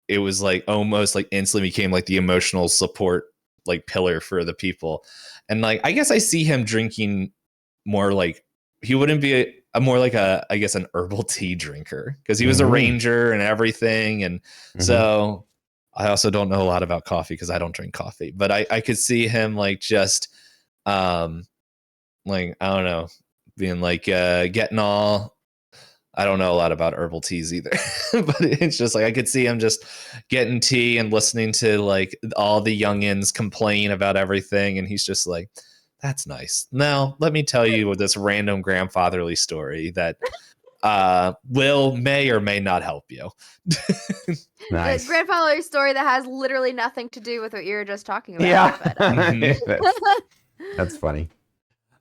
it was like almost like instantly became like the emotional support like pillar for the people. And like, I guess I see him drinking more like, he wouldn't be more like I guess an herbal tea drinker, because he was a ranger and everything. And so I also don't know a lot about coffee because I don't drink coffee, but I could see him like just like, I don't know, being like getting all, I don't know a lot about herbal teas either, but it's just like I could see him just getting tea and listening to like all the youngins complain about everything, and he's just like, that's nice. Now let me tell you this random grandfatherly story that may or may not help you. Nice. The grandfather story that has literally nothing to do with what you were just talking about. Yeah. But, That's funny.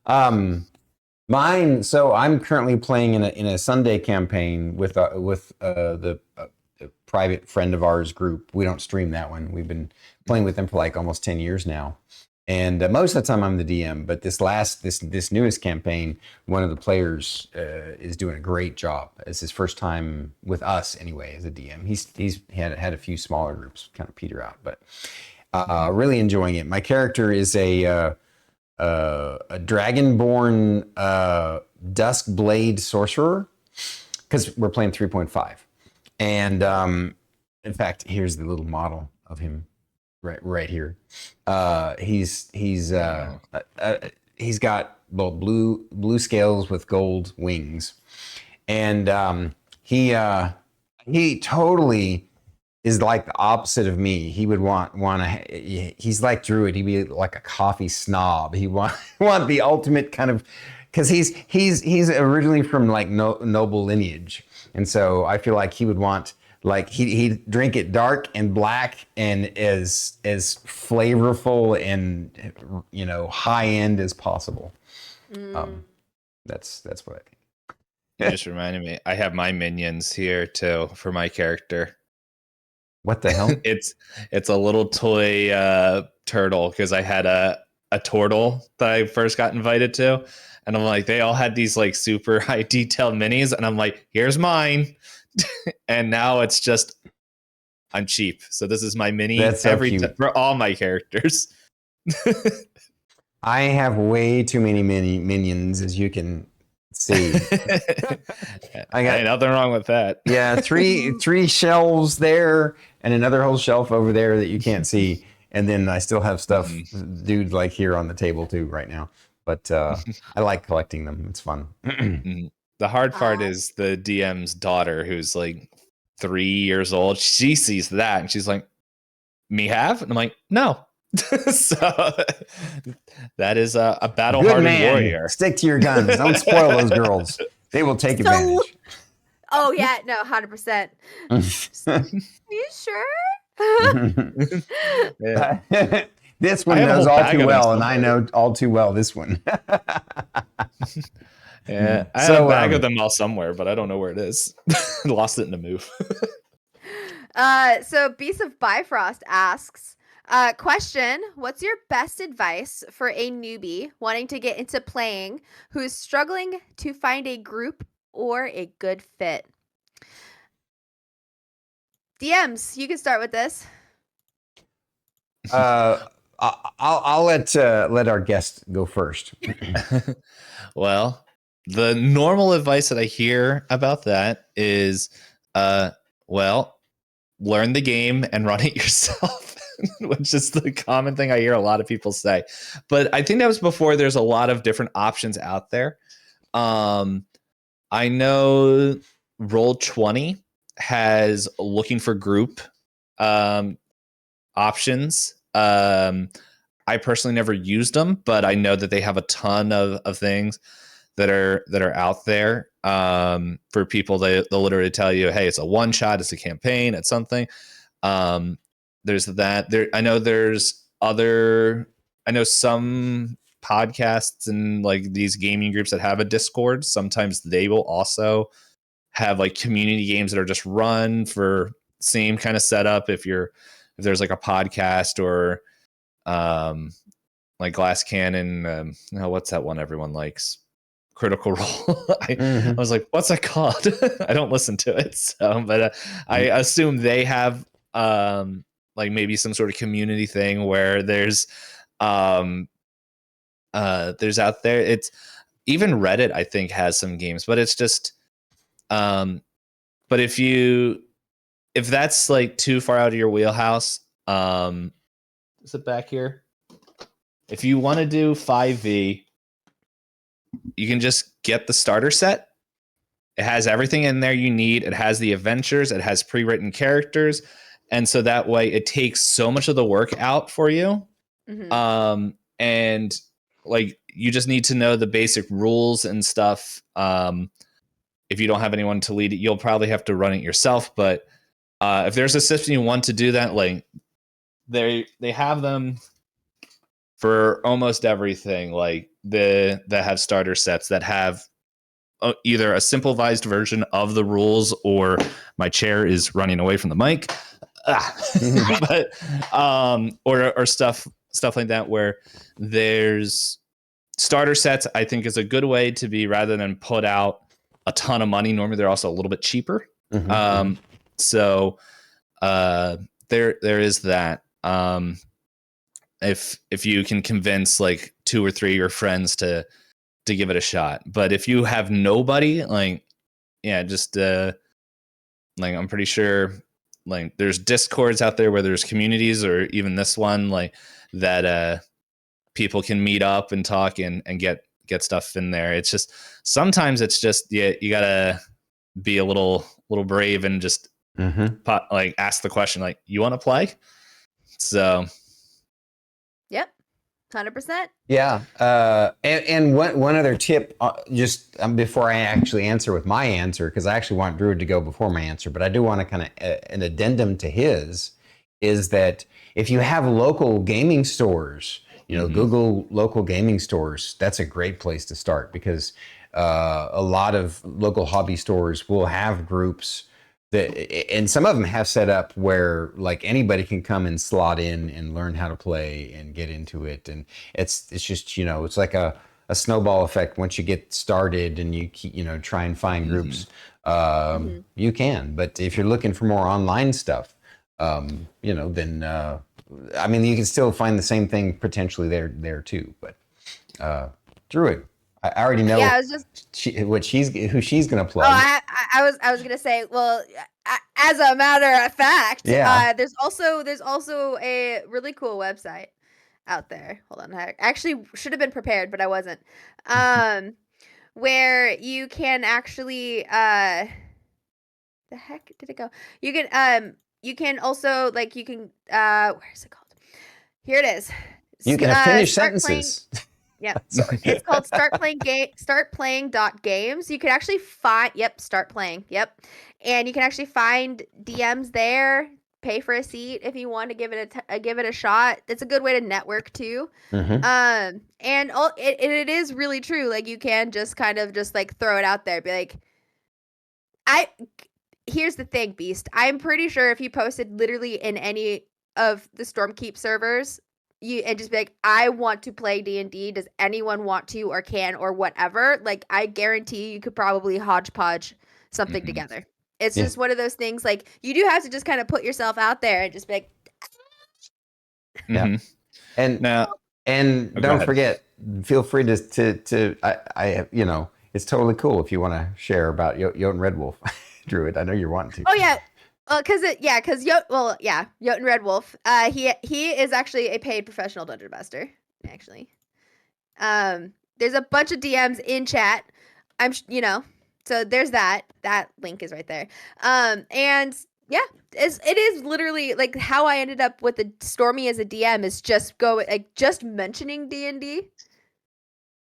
Mine. So I'm currently playing in a Sunday campaign with the private friend of ours group. We don't stream that one. We've been playing with them for like almost 10 years now. And most of the time I'm the DM, but this newest campaign, one of the players is doing a great job. It's his first time with us anyway as a DM. He's had a few smaller groups kind of peter out, but really enjoying it. My character is a dragonborn duskblade sorcerer, because we're playing 3.5. And in fact, here's the little model of him right here. He's got blue scales with gold wings, and he totally is like the opposite of me. He would want to. He's like Druid. He'd be like a coffee snob. He want the ultimate kind of, because he's originally from like noble lineage, and so I feel like he would want, like he'd drink it dark and black and as flavorful and high end as possible. That's what I think. You just reminded me. I have my minions here too for my character. What the hell? It's a little toy turtle, because I had a turtle that I first got invited to, and I'm like, they all had these like super high detailed minis, and I'm like, here's mine. And now it's just, I'm cheap, so this is my mini. That's so cute. For all my characters. I have way too many minions, as you can see. I got ain't nothing wrong with that. Yeah, three shelves there and another whole shelf over there that you can't see, and then I still have stuff, dude, like here on the table too right now. But I like collecting them. It's fun. The hard part is the DM's daughter, who's like 3 years old. She sees that and she's like, "Me have?" And I'm like, "No." So that is a battle-hardened warrior. Stick to your guns. Don't spoil those girls. They will take advantage. Oh yeah, no, 100%. You sure? Yeah. This one knows all too well, and I know all too well this one. Yeah, I have a bag of them all somewhere, but I don't know where it is. Lost it in a move. So Beast of Bifrost asks, question, what's your best advice for a newbie wanting to get into playing who's struggling to find a group or a good fit? DMs, you can start with this. I'll let our guest go first. Well, the normal advice that I hear about that is, learn the game and run it yourself, which is the common thing I hear a lot of people say. But I think that was before there's a lot of different options out there. I know Roll20 has looking for group options. I personally never used them, but I know that they have a ton of things that are out there for people. They'll literally tell you, hey, it's a one shot, it's a campaign, it's something. There's that. I know some podcasts and like these gaming groups that have a Discord. Sometimes they will also have like community games that are just run for same kind of setup. If there's like a podcast or like Glass Cannon, what's that one everyone likes? Critical Role. I was like, what's that called? I don't listen to it, but I assume they have like maybe some sort of community thing where there's out there. It's even Reddit, I think, has some games, but it's just but if that's like too far out of your wheelhouse, is it back here? If you want to do 5e, you can just get the starter set. It has everything in there you need. It has the adventures. It has pre-written characters. And so that way it takes so much of the work out for you. Mm-hmm. And like, you just need to know the basic rules and stuff. if you don't have anyone to lead it, you'll probably have to run it yourself. But if there's a system you want to do that, like they have them for almost everything. Like that have starter sets that have either a simplified version of the rules, or my chair is running away from the mic. But or stuff like that, where there's starter sets. I think is a good way to be, rather than put out a ton of money. Normally they're also a little bit cheaper. So there is that. If you can convince like 2 or 3 of your friends to give it a shot. But if you have nobody, like, yeah, just like, I'm pretty sure like there's Discords out there where there's communities, or even this one, like that people can meet up and talk and get stuff in there. It's just, sometimes it's just, yeah, you gotta be a little brave and just like ask the question, like, you want to play? So Yep. 100%. Yeah. And one other tip, just before I actually answer with my answer, because I actually want Druid to go before my answer, but I do want to kind of an addendum to his, is that if you have local gaming stores, Google local gaming stores, that's a great place to start, because a lot of local hobby stores will have groups and some of them have set up where like anybody can come and slot in and learn how to play and get into it. And it's just, it's like a snowball effect. Once you get started and you keep, try and find groups, you can. But if you're looking for more online stuff, then I mean, you can still find the same thing potentially there too. But Druid, I already know. Yeah, I was just who she's gonna plug. Oh, I was gonna say, well, as a matter of fact, there's also a really cool website out there. Hold on, I actually should have been prepared, but I wasn't. Where you can actually, the heck did it go? You can also, like, you can, where's it called? Here it is. You can finish sentences. Yeah, it's called startplaying.games. You can actually find, start playing. Yep. And you can actually find DMs there, pay for a seat if you want to give it a shot. It's a good way to network too. And it is really true. Like, you can just kind of just like throw it out there, be like, here's the thing, Beast. I'm pretty sure if you posted literally in any of the Stormkeep servers, and just be like, I want to play D&D. Does anyone want to or can or whatever? Like, I guarantee you could probably hodgepodge something together. It's just one of those things. Like, you do have to just kind of put yourself out there and just be like, yeah. And don't forget, feel free to I it's totally cool if you want to share about Jotun Red Wolf, Druid. I know you're wanting to. Oh yeah. Because Jotun Red Wolf, he is actually a paid professional dungeon master. Actually, there's a bunch of DMs in chat. So there's that. That link is right there. And yeah, it is literally like how I ended up with the Stormy as a DM is just mentioning D&D,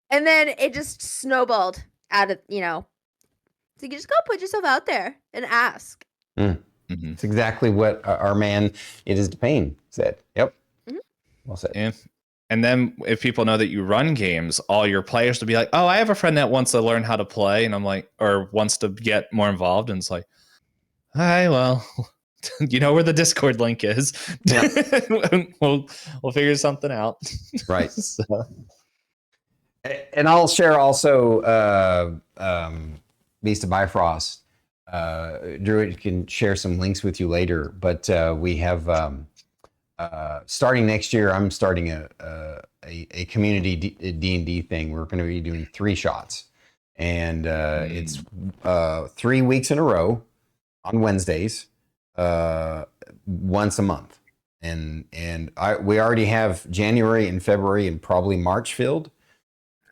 and then it just snowballed out of So you just go put yourself out there and ask. It's exactly what our man itisdpayne said. Yep. Well said. And then if people know that you run games, all your players will be like, oh, I have a friend that wants to learn how to play. And I'm like, or wants to get more involved. And it's like, hi, well, you know where the Discord link is. Yeah. we'll figure something out. Right. So. And I'll share also Beast of Bifrost. Druid can share some links with you later, but we have starting next year. I'm starting a community D&D thing. We're going to be doing 3 shots, and it's 3 weeks in a row on Wednesdays, once a month, and we already have January and February and probably March filled.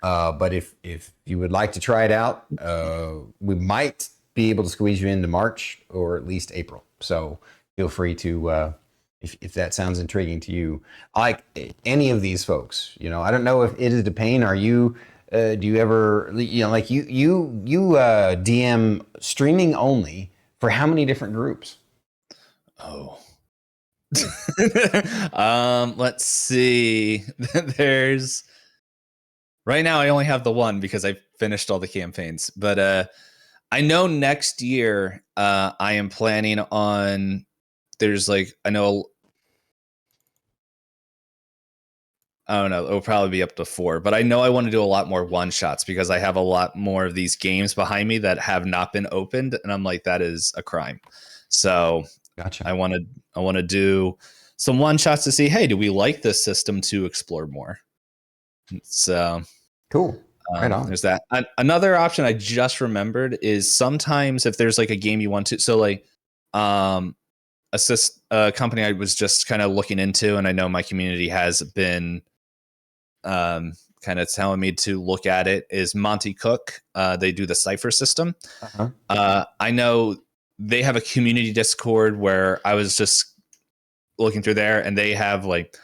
But if you would like to try it out, we might be able to squeeze you into March or at least April. So feel free to, if that sounds intriguing to you. I like any of these folks, I don't know if itisdpayne, are you do you ever, like you DM streaming only for how many different groups? Oh. Let's see. There's right now I only have the one because I finished all the campaigns, but I know next year I am planning on there's like I don't know, it'll probably be up to 4, but I know I want to do a lot more one shots because I have a lot more of these games behind me that have not been opened, and I'm like, that is a crime. So Gotcha. I want to do some one shots to see, hey, do we like this system to explore more? So Cool. Right on. There's that. Another option I just remembered is sometimes if there's like a game you want to, so like a company I was just kind of looking into, and I know my community has been kind of telling me to look at it, is Monty Cook. They do the Cypher system. I know they have a community Discord where I was just looking through there, and they have like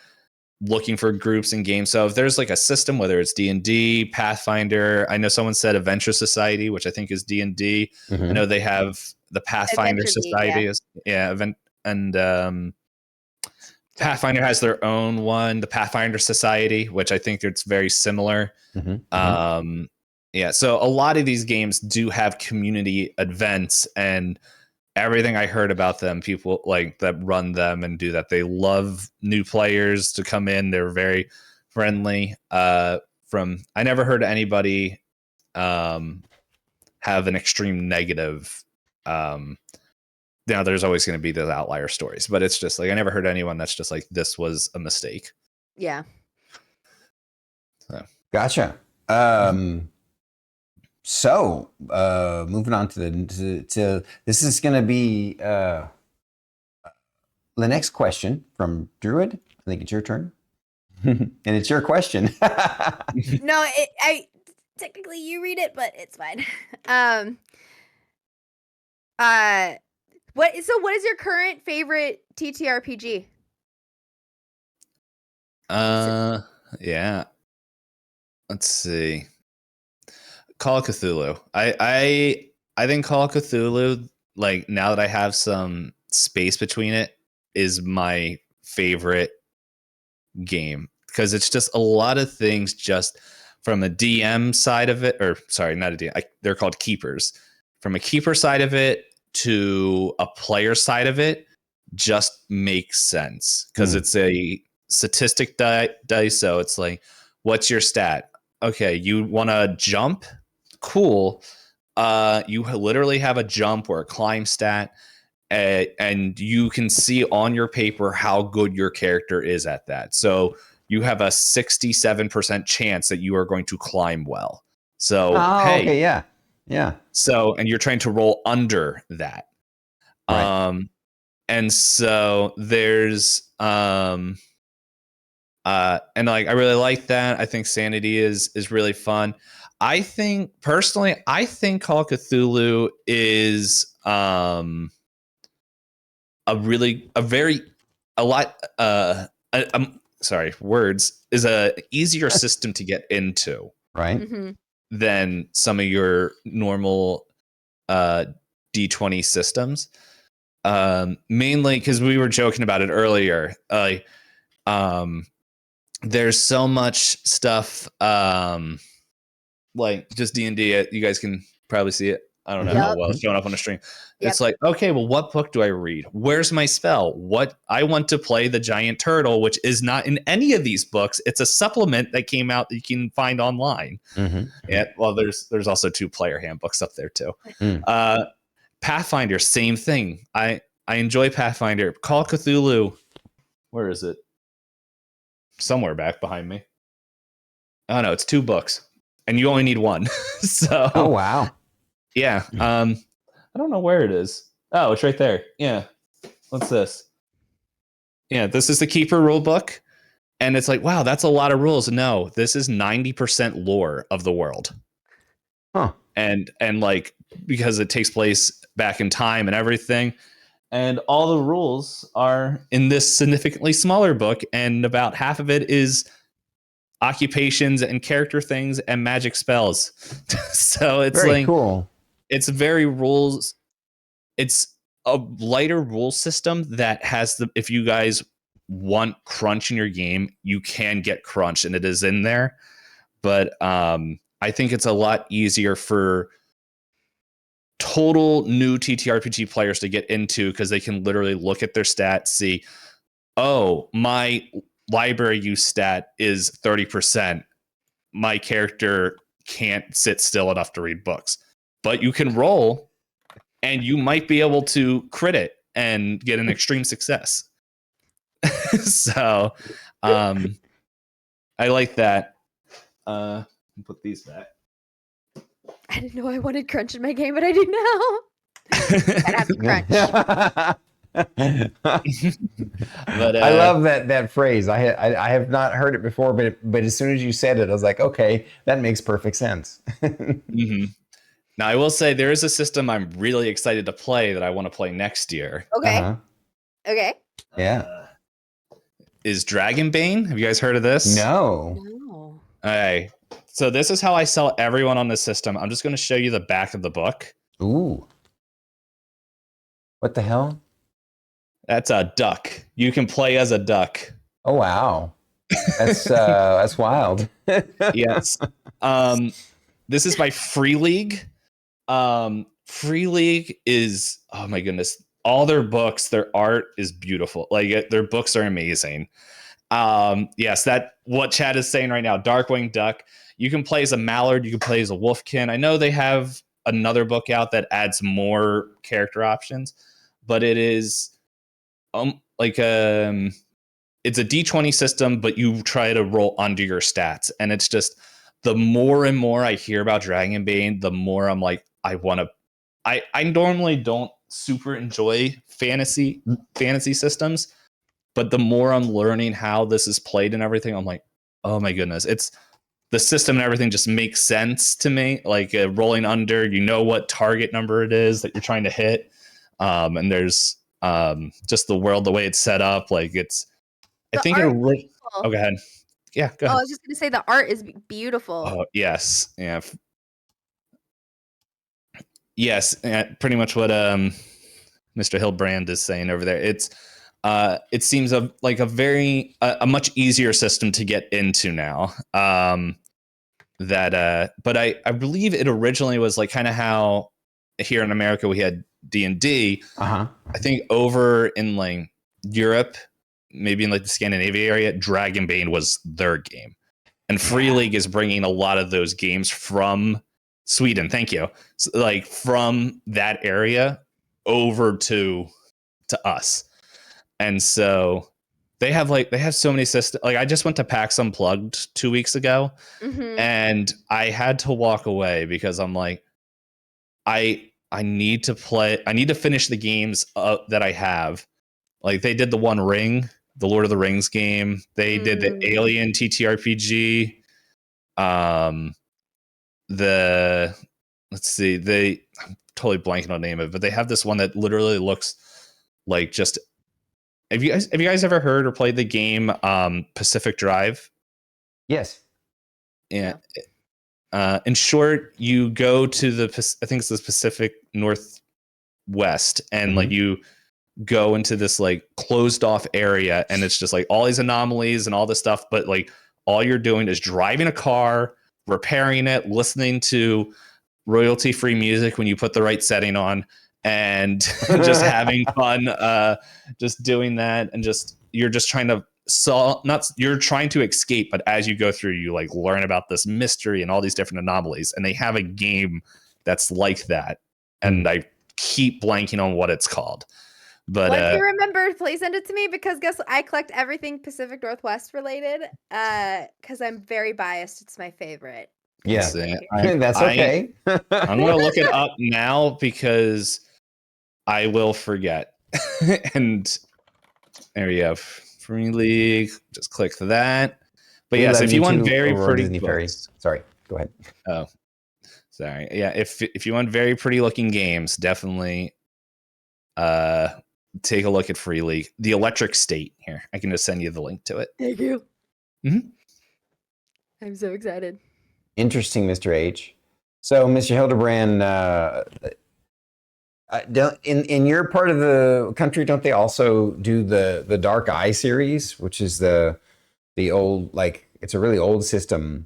looking for groups and games. So if there's like a system, whether it's D&D, Pathfinder, I know someone said Adventure Society, which I think is D&D. I know they have the Pathfinder Adventure Society. And Pathfinder has their own one, the Pathfinder Society, which I think it's very similar. Yeah, so a lot of these games do have community events, and everything I heard about them, people like that run them and do that, they love new players to come in. They're very friendly. I never heard anybody have an extreme negative. Now there's always going to be the outlier stories, but it's just like I never heard anyone that's just like this was a mistake. Yeah. So. Gotcha. So, moving on to this is going to be the next question from Druid. I think it's your turn, and it's your question. No, I technically you read it, but it's fine. What is your current favorite TTRPG? Yeah. Let's see. Call of Cthulhu. I think Call of Cthulhu, like now that I have some space between it, is my favorite game because it's just a lot of things just from a DM side of it, or sorry, not a DM. They're called keepers. From a keeper side of it to a player side of it, just makes sense because it's a statistic dice. So it's like, what's your stat? Okay, you want to jump? Cool. You literally have a jump or a climb stat, and you can see on your paper how good your character is at that. So you have a 67% chance that you are going to climb well. So hey, okay, yeah. So and you're trying to roll under that. Right. And so there's and like I really like that. I think Sanity is really fun. I think personally, Call of Cthulhu is is a easier system to get into, right? Than some of your normal D20 systems. Mainly because we were joking about it earlier. There's so much stuff like just D&D. You guys can probably see it. I don't know how well it's showing up on the stream. Yep. It's like, okay, well, what book do I read? Where's my spell? What I want to play the giant turtle, which is not in any of these books. It's a supplement that came out that you can find online. Yeah, well, there's also 2 player handbooks up there too. Pathfinder, same thing. I enjoy Pathfinder. Call of Cthulhu. Where is it? Somewhere back behind me. Oh no, it's 2 books, and you only need 1. So. Oh wow. Yeah. I don't know where it is. Oh, it's right there. Yeah. What's this? Yeah, this is the Keeper rule book. And it's like, wow, that's a lot of rules. No, this is 90% lore of the world. Huh. And like, because it takes place back in time and everything. And all the rules are in this significantly smaller book. And about half of it is occupations and character things and magic spells. So it's Very like cool. it's very rules. It's a lighter rule system that has the, if you guys want crunch in your game, you can get crunch and it is in there. But I think it's a lot easier for total new TTRPG players to get into because they can literally look at their stats, see, oh, my library use stat is 30%. My character can't sit still enough to read books. But you can roll and you might be able to crit it and get an extreme success. So I like that. Put these back. I didn't know I wanted crunch in my game, but I do now. Gotta have crunch. But I love that phrase. I have not heard it before, but as soon as you said it, I was like, okay, that makes perfect sense. Mm-hmm. Now I will say there is a system I'm really excited to play that I want to play next year. Okay. Uh-huh. Okay. Yeah. Is Dragonbane? Have you guys heard of this? No. No. Okay. So this is how I sell everyone on the system. I'm just going to show you the back of the book. Ooh. What the hell? That's a duck. You can play as a duck. Oh wow. That's wild. Yes. This is by Free League. Free League is, oh my goodness, all their books, their art is beautiful. Like their books are amazing. Yes, that what Chad is saying right now, Darkwing Duck. You can play as a mallard, you can play as a wolfkin. I know they have another book out that adds more character options, but it is it's a D20 system, but you try to roll under your stats. And it's just the more and more I hear about Dragonbane, the more I'm like, I normally don't super enjoy fantasy systems, but the more I'm learning how this is played and everything, I'm like, oh my goodness, it's the system and everything just makes sense to me. Like rolling under, you know what target number it is that you're trying to hit. And there's just the world, the way it's set up. Like it's, I think art oh, go ahead. Yeah, go Oh, I ahead. was just gonna say the art is beautiful. Oh, yes. Yeah. Yes. Pretty much what Mr. Hillbrand is saying over there. It's it seems like a much easier system to get into now. But I believe it originally was like kind of how here in America we had D&D. Uh-huh. I think over in like Europe, maybe in like the Scandinavia area, Dragonbane was their game. And Free League is bringing a lot of those games from Sweden. Thank you. So, like from that area over to us. And so they have so many systems. Like I just went to PAX Unplugged 2 weeks ago, and I had to walk away because I'm like, I need to play. I need to finish the games that I have. Like they did the One Ring, the Lord of the Rings game. They did the Alien TTRPG. Let's see, I'm totally blanking on the name of it, but they have this one that literally looks like just. Have you guys ever heard or played the game Pacific Drive? Yes. Yeah. In short, you go to I think it's the Pacific Northwest, and like you go into this like closed off area, and it's just like all these anomalies and all this stuff, but like all you're doing is driving a car, repairing it, listening to royalty free music when you put the right setting on, and just having fun, just doing that, and you're just trying to you're trying to escape, but as you go through, you like learn about this mystery and all these different anomalies, and they have a game that's like that, and I keep blanking on what it's called. But if you remember, please send it to me, because guess what? I collect everything Pacific Northwest related, because I'm very biased. It's my favorite. Yeah, that's okay. I'm gonna look it up now because I will forget. And there you go. Free League. Just click that. But yes, if you want very pretty books, sorry, go ahead. Oh, sorry. Yeah, if you want very pretty looking games, definitely take a look at Free League. The Electric State here. I can just send you the link to it. Thank you. Mm-hmm. I'm so excited. Interesting, Mr. H. So, Mr. Hildebrand, in your part of the country, don't they also do the Dark Eye series, which is the old, like, it's a really old system.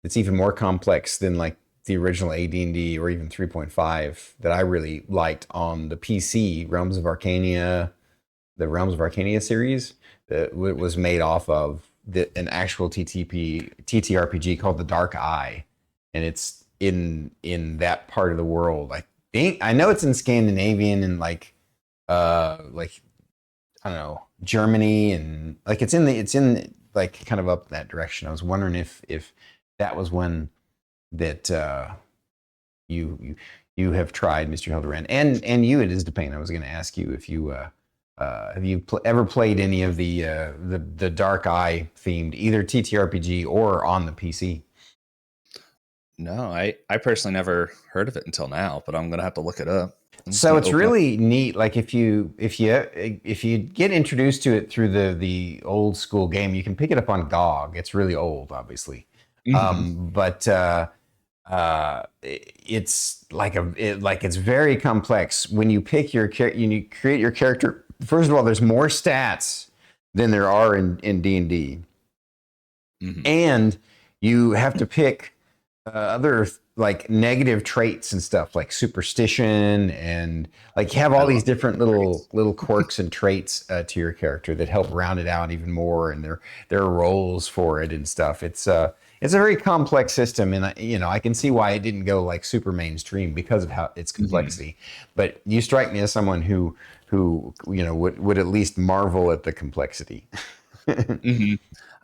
It's even more complex than like the original AD&D or even 3.5 that I really liked on the PC, Realms of Arcania, the Realms of Arcania series that was made off of an actual TTRPG called the Dark Eye, and it's in that part of the world. I know it's in Scandinavian and like I don't know, Germany, and like it's in like kind of up that direction. I was wondering if that was one that you have tried, Mr. Hildebrand, and you, itisdpayne. I was going to ask you if you have you ever played any of the Dark Eye themed either TTRPG or on the PC? No, I personally never heard of it until now, but I'm gonna have to look it up. So it's really neat. Like if you get introduced to it through the old school game, you can pick it up on GOG. It's really old, obviously, but it's like it's very complex. When you pick your you create your character. First of all, there's more stats than there are in D&D, and you have to pick other like negative traits and stuff like superstition, and like you have all these different little quirks and traits to your character that help round it out even more, and there are roles for it and stuff. It's a very complex system, and I can see why it didn't go like super mainstream because of how its complexity. But you strike me as someone who would at least marvel at the complexity.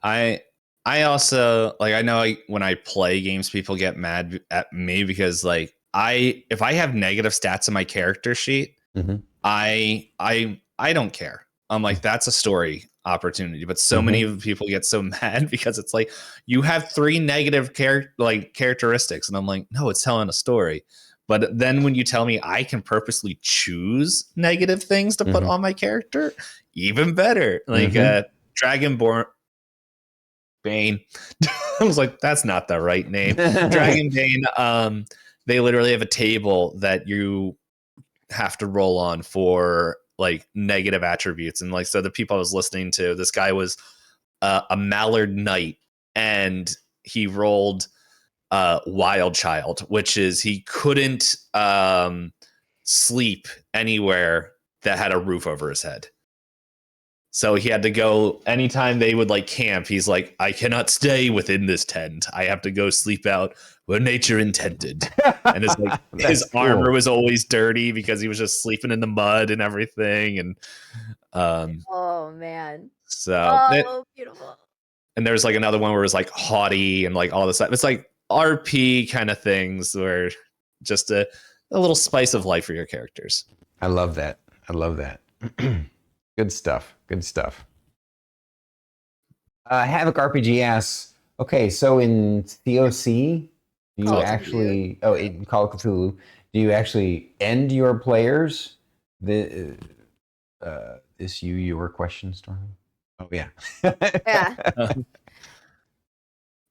I also like, I know when I play games, people get mad at me because like if I have negative stats in my character sheet, I don't care. I'm like, that's a story opportunity. But so many people get so mad because it's like, you have 3 negative characteristics, and I'm like, no, it's telling a story. But then when you tell me I can purposely choose negative things to put on my character, even better. Like Dragonborn Bane. I was like, that's not the right name. Dragonbane. They literally have a table that you have to roll on for like negative attributes, and like, so the people I was listening to, this guy was a Mallard Knight, and he rolled Wild Child, which is he couldn't sleep anywhere that had a roof over his head. So he had to go anytime they would like camp. He's like, I cannot stay within this tent. I have to go sleep out where nature intended. And it's like his armor was always dirty because he was just sleeping in the mud and everything. And oh man, so beautiful. And there's like another one where it's like haughty and like all this stuff. It's like RP kind of things where just a little spice of life for your characters. I love that. Good stuff. Havoc RPG asks, okay, so in COC, do you actually, in Call of Cthulhu, do you actually end your players? Is your question, Stormy? Oh, yeah. Yeah. Do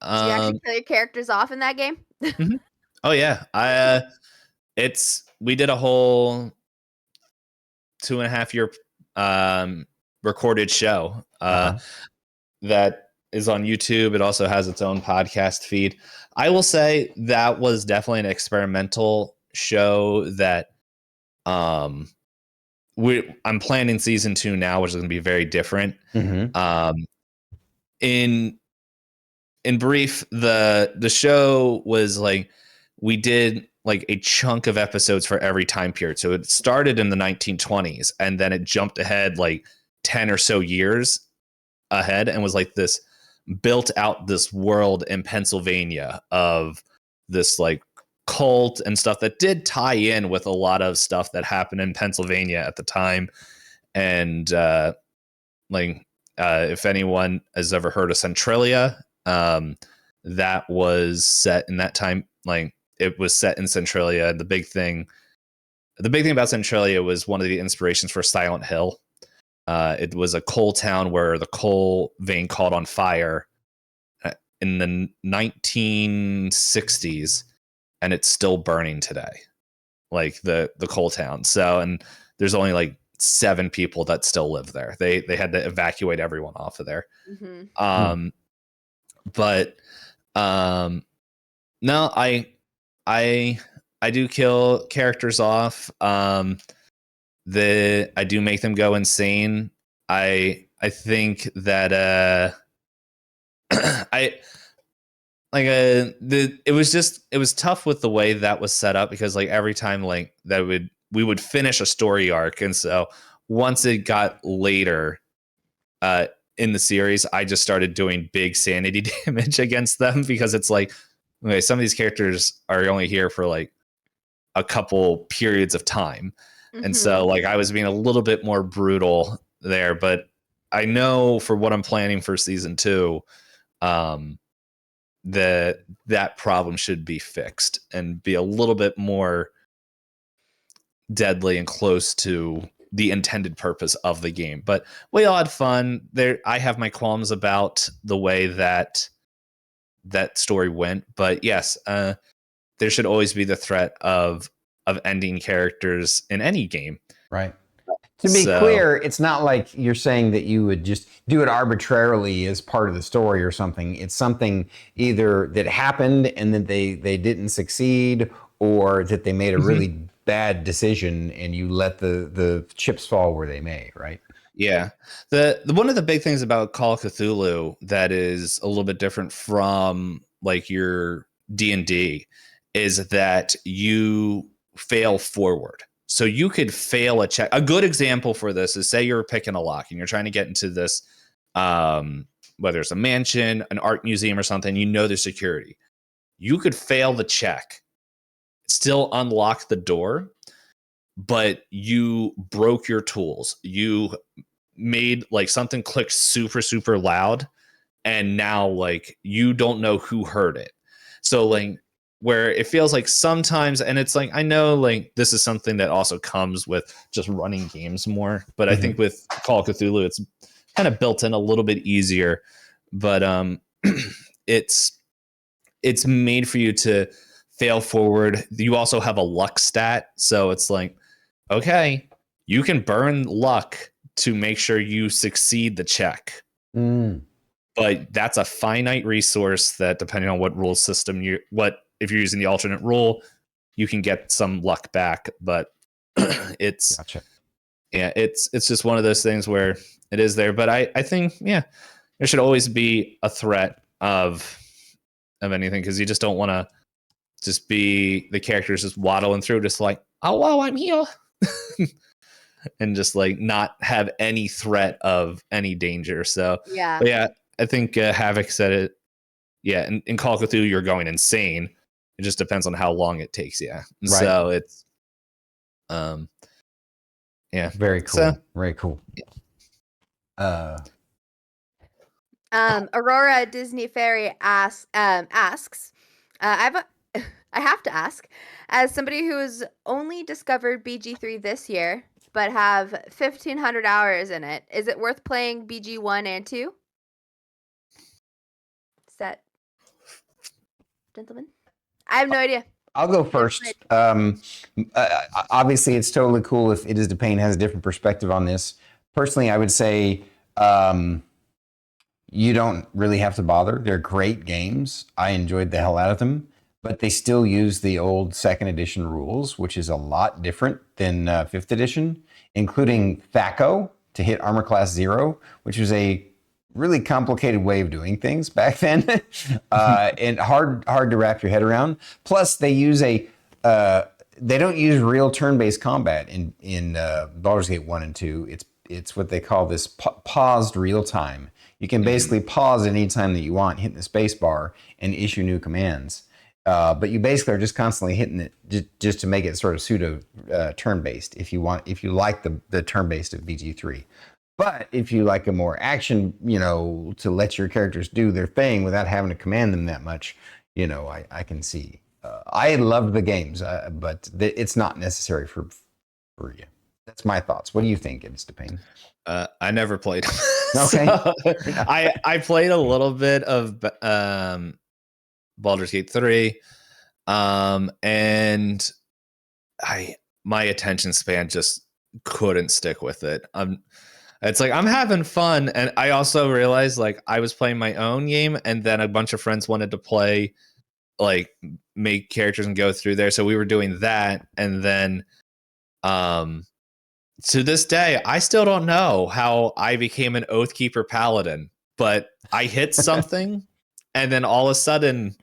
you actually kill your characters off in that game? Oh, yeah. We did a whole 2.5 year recorded show that is on YouTube. It also has its own podcast feed. I will say that was definitely an experimental show that I'm planning season 2 now, which is going to be very different. In brief, the show was like, we did like a chunk of episodes for every time period. So it started in the 1920s, and then it jumped ahead like 10 or so years ahead, and was like this built out this world in Pennsylvania of this like cult and stuff that did tie in with a lot of stuff that happened in Pennsylvania at the time. And if anyone has ever heard of Centralia, that was set in that time. Like, it was set in Centralia. The big thing about Centralia was one of the inspirations for Silent Hill. It was a coal town where the coal vein caught on fire in the 1960s, and it's still burning today, like the coal town. So, and there's only like 7 people that still live there. They had to evacuate everyone off of there. Mm-hmm. But no, I do kill characters off. I do make them go insane. I think that it was tough with the way that was set up, because like every time like we would finish a story arc, and so once it got later in the series, I just started doing big sanity damage against them, because it's like, okay, some of these characters are only here for like a couple periods of time. And so like I was being a little bit more brutal there, but I know for what I'm planning for season 2, that problem should be fixed and be a little bit more deadly and close to the intended purpose of the game. But we all had fun there. I have my qualms about the way that story went, but yes, there should always be the threat of ending characters in any game. Right. To be clear, it's not like you're saying that you would just do it arbitrarily as part of the story or something. It's something either that happened and that they didn't succeed, or that they made a really bad decision and you let the chips fall where they may, right? Yeah. The one of the big things about Call of Cthulhu that is a little bit different from like your D&D is that you fail forward. So you could fail a check. A good example for this is, say you're picking a lock and you're trying to get into this, whether it's a mansion, an art museum or something, you know there's security. You could fail the check, still unlock the door, but you broke your tools. You made like something click super, super loud, and now like you don't know who heard it. So like, where it feels like sometimes, and it's like, I know like this is something that also comes with just running games more, but I think with Call of Cthulhu, it's kind of built in a little bit easier, but it's made for you to fail forward. You also have a luck stat. So it's like, okay, you can burn luck to make sure you succeed the check. But that's a finite resource that, depending on what rule system if you're using the alternate rule, you can get some luck back. But it's Gotcha. Yeah, it's just one of those things where it is there. But I think, yeah, there should always be a threat of anything, because you just don't want to just be the characters just waddling through, just like, oh wow, I'm here. And just like not have any threat of any danger. So Yeah. but yeah, I think Havoc said it. Yeah, in Call of Cthulhu, you're going insane. It just depends on how long it takes you. Right. So it's, yeah, very cool. So, very cool. Aurora Disney Fairy asks, I have to ask, as somebody who has only discovered BG3 this year, but have 1,500 hours in it, is it worth playing BG1 and 2? Is that, gentlemen? I have no idea. I'll go first. Obviously, it's totally cool if itisdpayne has a different perspective on this. Personally, I would say you don't really have to bother. They're great games. I enjoyed the hell out of them, but they still use the old 2nd edition rules, which is a lot different than 5th edition, including THACO to hit armor class 0, which was a really complicated way of doing things back then, and hard to wrap your head around. Plus, they use they don't use real turn-based combat in Baldur's Gate 1 and 2. It's what they call this paused real time. You can basically pause any time that you want, hitting the space bar, and issue new commands. But you basically are just constantly hitting it just to make it sort of pseudo turn-based if you like the turn-based of BG3. But if you like a more action, to let your characters do their thing without having to command them that much, I can see. I love the games, but it's not necessary for you. That's my thoughts. What do you think, itisdpayne? I never played. Okay. I played a little bit of Baldur's Gate 3, and my attention span just couldn't stick with it. It's like I'm having fun, and I also realized like I was playing my own game, and then a bunch of friends wanted to play, like make characters and go through there, so we were doing that, and then to this day, I still don't know how I became an Oathkeeper Paladin, but I hit something, and then all of a sudden,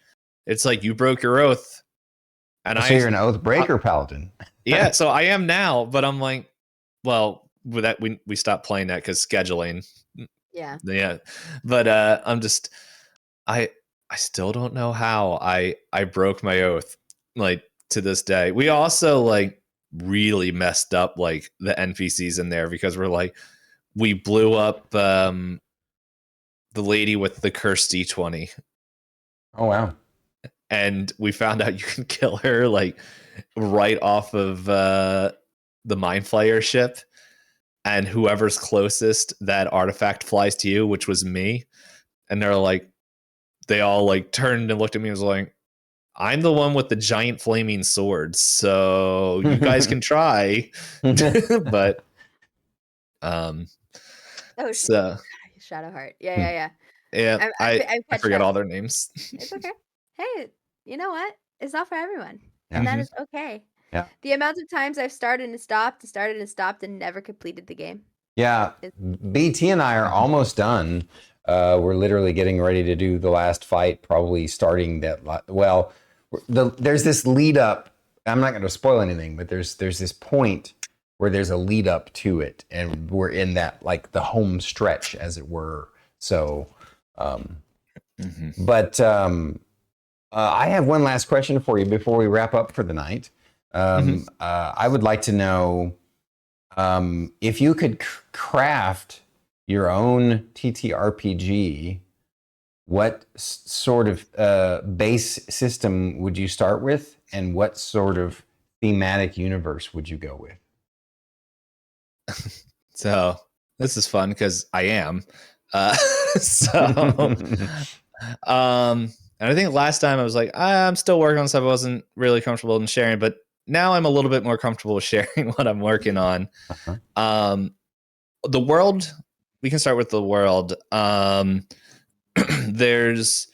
it's like you broke your oath, and So you're an oath breaker paladin. Yeah, so I am now, but I'm like, well, with that we stopped playing that because scheduling. Yeah. Yeah, but I'm just I still don't know how I broke my oath, like to this day. We also like really messed up like the NPCs in there because we blew up the lady with the cursed D20, Oh wow. and we found out you can kill her like right off of the Mind Flayer ship, and whoever's closest, that artifact flies to you, which was me. And they all like turned and looked at me and was like, I'm the one with the giant flaming sword, so you guys can try. But Oh, so Shadowheart. Yeah. yeah, I'm I catching forget up. all their names. It's okay. Hey, you know what? It's not for everyone, Yeah. and that is okay. Yeah. The amount of times I've started and stopped and never completed the game. Yeah, BT and I are almost done. We're literally getting ready to do the last fight, probably starting that. There's this lead up. I'm not going to spoil anything, but there's this point where there's a lead up to it, and we're in that like the home stretch, as it were. So, but I have one last question for you before we wrap up for the night. I would like to know. If you could craft your own TTRPG, what sort of base system would you start with, and what sort of thematic universe would you go with? So this is fun because I am. So and I think last time I was like, I'm still working on stuff I wasn't really comfortable in sharing, but now I'm a little bit more comfortable with sharing what I'm working on. The world, we can start with the world. There's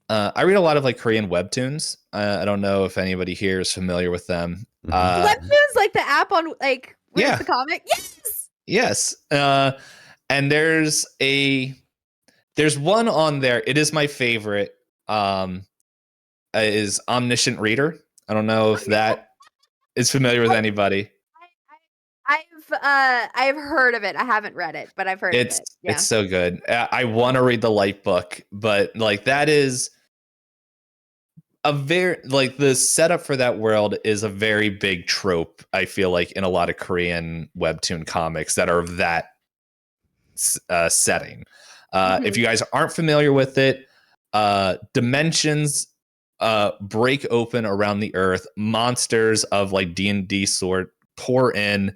I read a lot of like Korean webtoons. I don't know if anybody here is familiar with them. Webtoons, like the app on like where's the comic? Yes. And there's one on there. It is my favorite. Is Omniscient Reader. I don't know if that is familiar with anybody. I've heard of it. I haven't read it, but I've heard of it. Yeah. It's so good. I want to read the light book, but like that is a very like the setup for that world is a very big trope. I feel like in a lot of Korean webtoon comics that are of that setting. If you guys aren't familiar with it, dimensions break open around the earth. Monsters of like D&D sort pour in,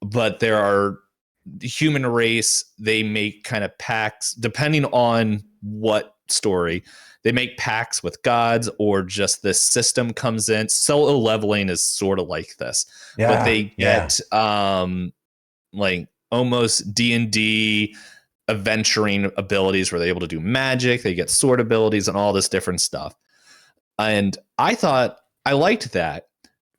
but there are the human race. They make kind of pacts depending on what story. They make pacts with gods, or just this system comes in. Solo leveling is sort of like this, but they get like almost D&D adventuring abilities where they're able to do magic. They get sword abilities and all this different stuff. And I thought I liked that,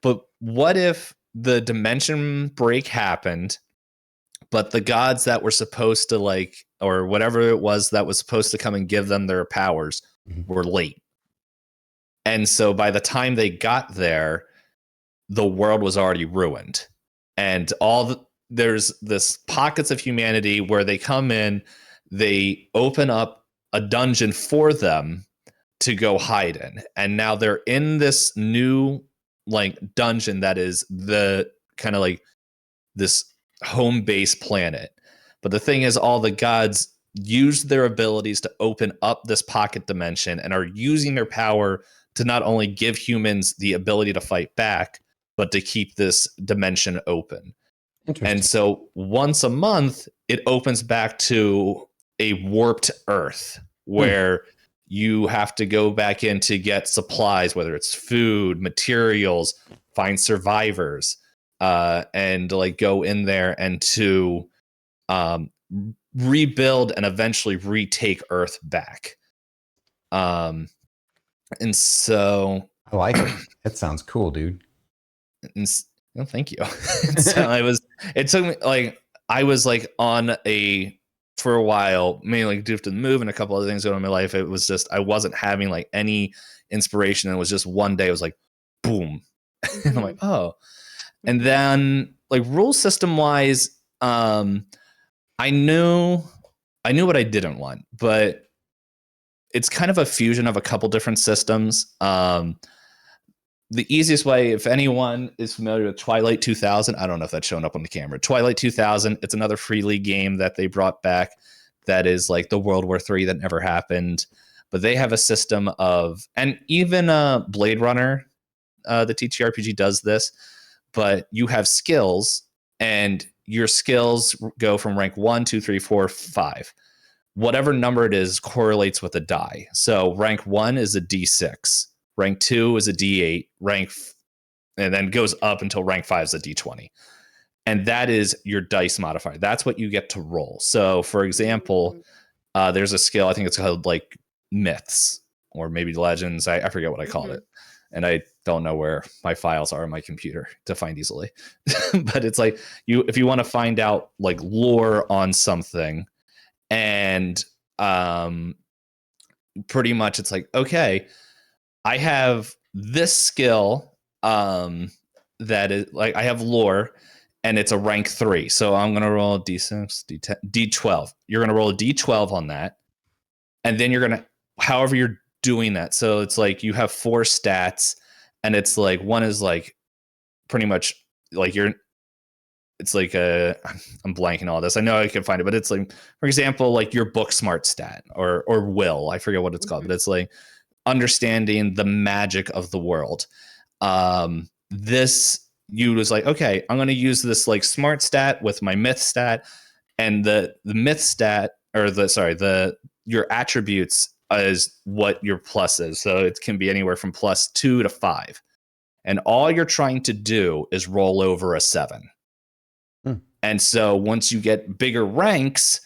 but what if the dimension break happened, but the gods that were supposed to like, or whatever it was that was supposed to come and give them their powers were late. And so by the time they got there, the world was already ruined. And there's this pockets of humanity where they come in, they open up a dungeon for them to go hide in. And now they're in this new like dungeon that is the kind of like this home base planet. But the thing is, all the gods use their abilities to open up this pocket dimension and are using their power to not only give humans the ability to fight back, but to keep this dimension open. And so once a month, it opens back to a warped Earth where you have to go back in to get supplies, whether it's food, materials, find survivors, and like go in there and to rebuild and eventually retake Earth back. And so I like it. That sounds cool, dude. Well, thank you. So it took me like, I was like on for a while, mainly due to the move and a couple other things going on in my life. It was just, I wasn't having like any inspiration. And it was just one day, it was like, boom. And I'm like, oh. And then like rule system wise, I knew what I didn't want, but it's kind of a fusion of a couple different systems. The easiest way, if anyone is familiar with Twilight 2000, I don't know if that's showing up on the camera. Twilight 2000, it's another Free League game that they brought back that is like the World War III that never happened. But they have a system of, and even Blade Runner, the TTRPG does this, but you have skills and your skills go from rank 1, 2, 3, 4, 5. Whatever number it is correlates with a die. So rank 1 is a D6. Rank 2 is a D8, and then goes up until rank 5 is a D20. And that is your dice modifier. That's what you get to roll. So, for example, there's a skill, I think it's called like myths or maybe legends. I forget what I called it. And I don't know where my files are on my computer to find easily. But it's like, if you want to find out like lore on something, and pretty much it's like, okay, I have this skill that is like, I have lore and it's a rank 3. So I'm going to roll a D6, D10, D12. You're going to roll a D12 on that. And then you're going to, however you're doing that. So it's like you have 4 stats and it's like, one is like pretty much like it's like I'm blanking all this. I know I can find it, but it's like, for example, like your book smart stat or will, I forget what it's called, but it's like understanding the magic of the world. This, you was like, okay, I'm going to use this like smart stat with my myth stat, and the myth stat, or your attributes is what your plus is. So it can be anywhere from +2 to 5. And all you're trying to do is roll over a 7. And so once you get bigger ranks,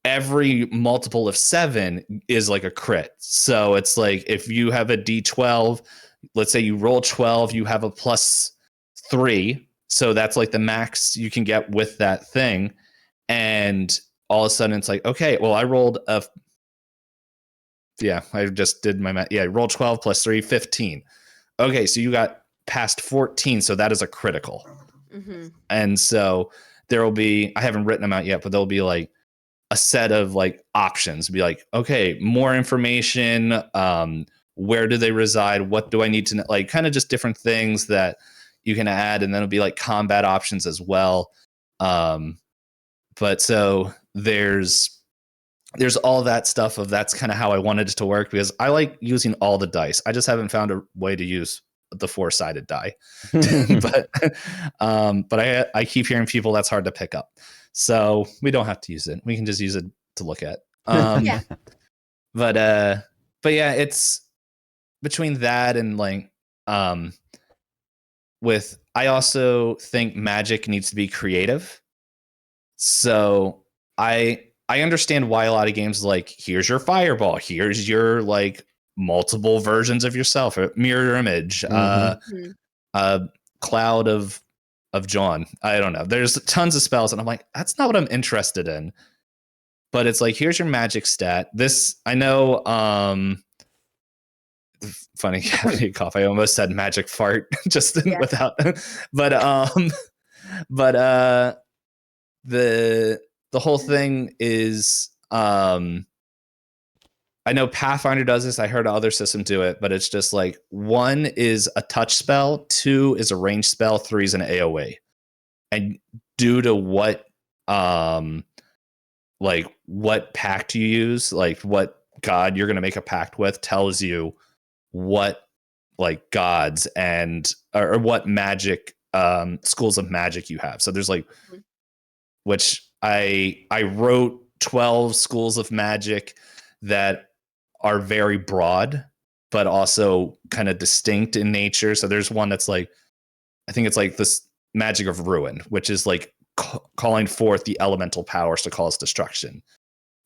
every multiple of 7 is like a crit. So it's like, if you have a D12, let's say you roll 12, you have a +3. So that's like the max you can get with that thing. And all of a sudden it's like, okay, well, I rolled I just did my math. Yeah, I rolled 12 + 3, 15. Okay, so you got past 14. So that is a critical. And so there will be, I haven't written them out yet, but there'll be like a set of like options. Be like, okay, more information. Where do they reside? What do I need to know? Like kind of just different things that you can add. And then it'll be like combat options as well. But so there's all that stuff of, that's kind of how I wanted it to work, because I like using all the dice. I just haven't found a way to use the 4-sided die. but I keep hearing people that's hard to pick up. So we don't have to use it. We can just use it to look at. Yeah. But yeah, it's between that and like, I also think Magic needs to be creative. So I understand why a lot of games like, here's your fireball, here's your like multiple versions of yourself, a mirror image, cloud of John. I don't know. There's tons of spells, and I'm like, that's not what I'm interested in. But it's like, here's your magic stat. This, I know, funny cough. I almost said magic fart just without, but the whole thing is, I know Pathfinder does this. I heard other systems do it, but it's just like, 1 is a touch spell, 2 is a ranged spell, 3 is an AoE. And due to what pact you use, like what god you're going to make a pact with, tells you what like gods and or what magic schools of magic you have. So there's like, Mhm. which I wrote 12 schools of magic that are very broad, but also kind of distinct in nature. So there's one that's like, I think it's like this magic of ruin, which is like calling forth the elemental powers to cause destruction.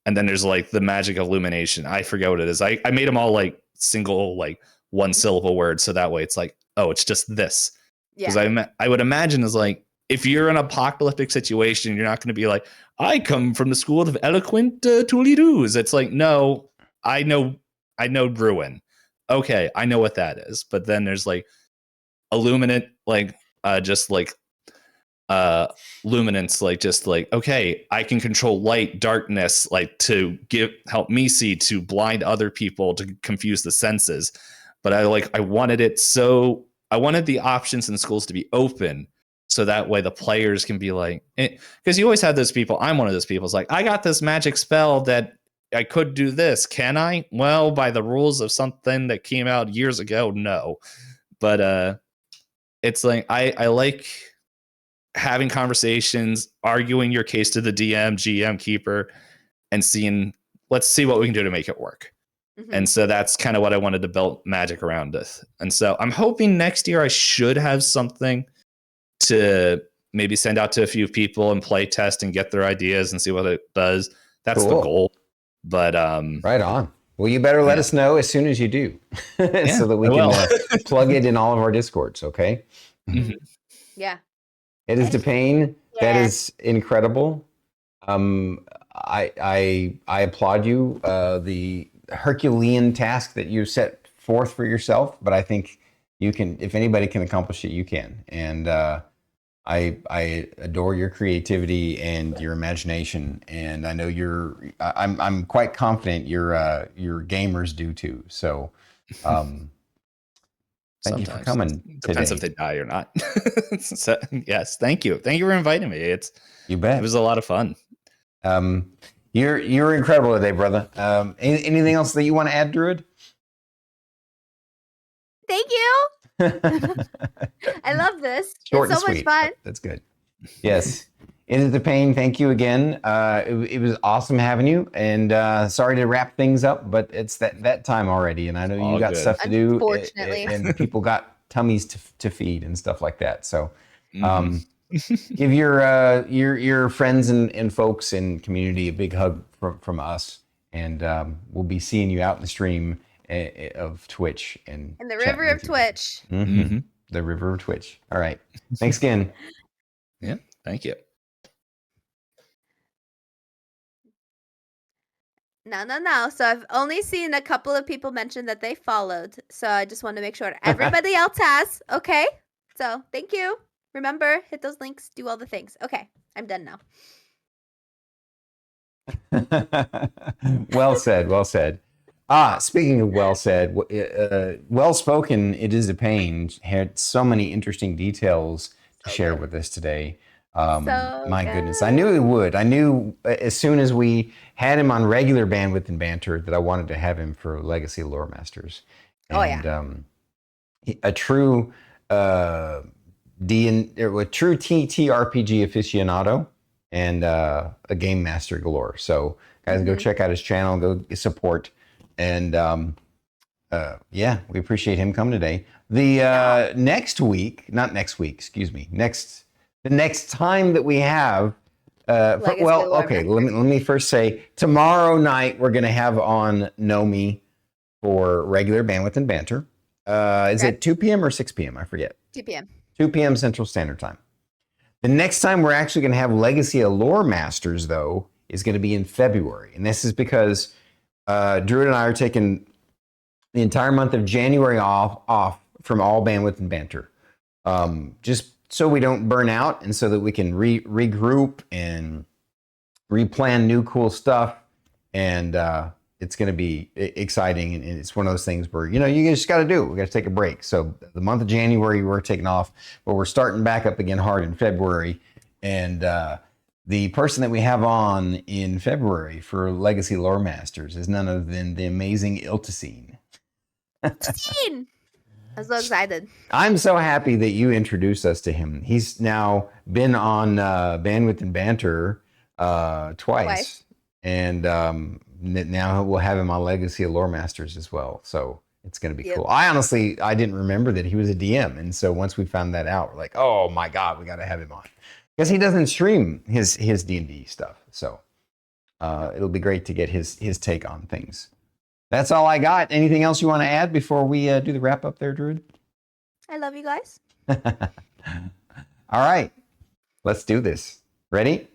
And then there's like the magic of illumination. I forget what it is. I made them all like single, like one syllable words. So that way it's like, oh, it's just this. Because I would imagine is like, if you're in an apocalyptic situation, you're not going to be like, I come from the school of eloquent toolidoos. It's like, no, I know ruin. Okay, I know what that is. But then there's like illuminate, like just like luminance, like just like, okay, I can control light, darkness, like to help me see, to blind other people, to confuse the senses. But I wanted the options in schools to be open, so that way the players can be like, because you always have those people. I'm one of those people. It's like, I got this magic spell that I could do this. Can I? Well, by the rules of something that came out years ago, no. But it's like I like having conversations, arguing your case to the DM, GM, keeper, and let's see what we can do to make it work. Mhm. And so that's kind of what I wanted to build magic around this. And so I'm hoping next year I should have something to maybe send out to a few people and play test and get their ideas and see what it does. That's the goal. But right on. Well, you better let us know as soon as you do, so that we can plug it in all of our Discords. Okay. Mm-hmm. Yeah. itisdpayne. That is incredible. I applaud you. The Herculean task that you set forth for yourself, but I think you can. If anybody can accomplish it, you can. And I adore your creativity and your imagination, and I know I'm quite confident your gamers do too. So, thank you for coming. Depends if they die or not. So, yes, thank you for inviting me. You bet. It was a lot of fun. You're incredible today, brother. Anything else that you want to add, Druid? Thank you. I love this. Short it's so and much sweet. fun. That's good. Yes. itisdpayne, thank you again. It was awesome having you, and sorry to wrap things up, but it's that time already, and I know you got stuff to do, unfortunately. and people got tummies to feed and stuff like that. So give your friends and folks and community a big hug from us, and we'll be seeing you out in the stream of Twitch and in the river of Twitch. Mm-hmm. The river of Twitch. All right. Thanks again. Yeah. Thank you. No. So I've only seen a couple of people mention that they followed. So I just want to make sure everybody else has. Okay. So thank you. Remember, hit those links, do all the things. Okay. I'm done now. Well said. Well said. Speaking of well said, well spoken, itisdpayne had so many interesting details to share with us today. My goodness, I knew he would. I knew as soon as we had him on regular Bandwidth and Banter that I wanted to have him for Legacy of Loremasters. And, a true true TTRPG aficionado and a game master galore. So guys, go check out his channel, go support. And we appreciate him coming today. The next time that we have, let me first say, tomorrow night we're going to have on Nomi for regular Bandwidth and Banter. Is it 2 p.m. or 6 p.m.? I forget. 2 p.m. 2 p.m. Central Standard Time. The next time we're actually going to have Legacy of Loremasters, though, is going to be in February. And this is because Druid and I are taking the entire month of January off from all Bandwidth and Banter. Just so we don't burn out and so that we can regroup and replan new cool stuff. And it's going to be exciting. And it's one of those things where, you just got to do it. We got to take a break. So the month of January, we're taking off, but we're starting back up again hard in February. And the person that we have on in February for Legacy Loremasters is none other than the amazing Iltisine. I'm so excited. I'm so happy that you introduced us to him. He's now been on Bandwidth and Banter twice. And now we'll have him on Legacy of Loremasters as well. So it's going to be cool. I didn't remember that he was a DM. And so once we found that out, we're like, oh my God, we got to have him on. Because he doesn't stream his D&D stuff. So it'll be great to get his take on things. That's all I got. Anything else you want to add before we do the wrap up there, Druid? I love you guys. All right. Let's do this. Ready?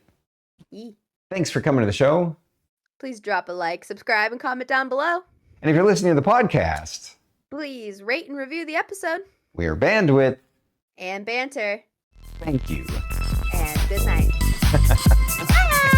Thanks for coming to the show. Please drop a like, subscribe, and comment down below. And if you're listening to the podcast, please rate and review the episode. We are Bandwidth and Banter. Thank you. And good night. Bye.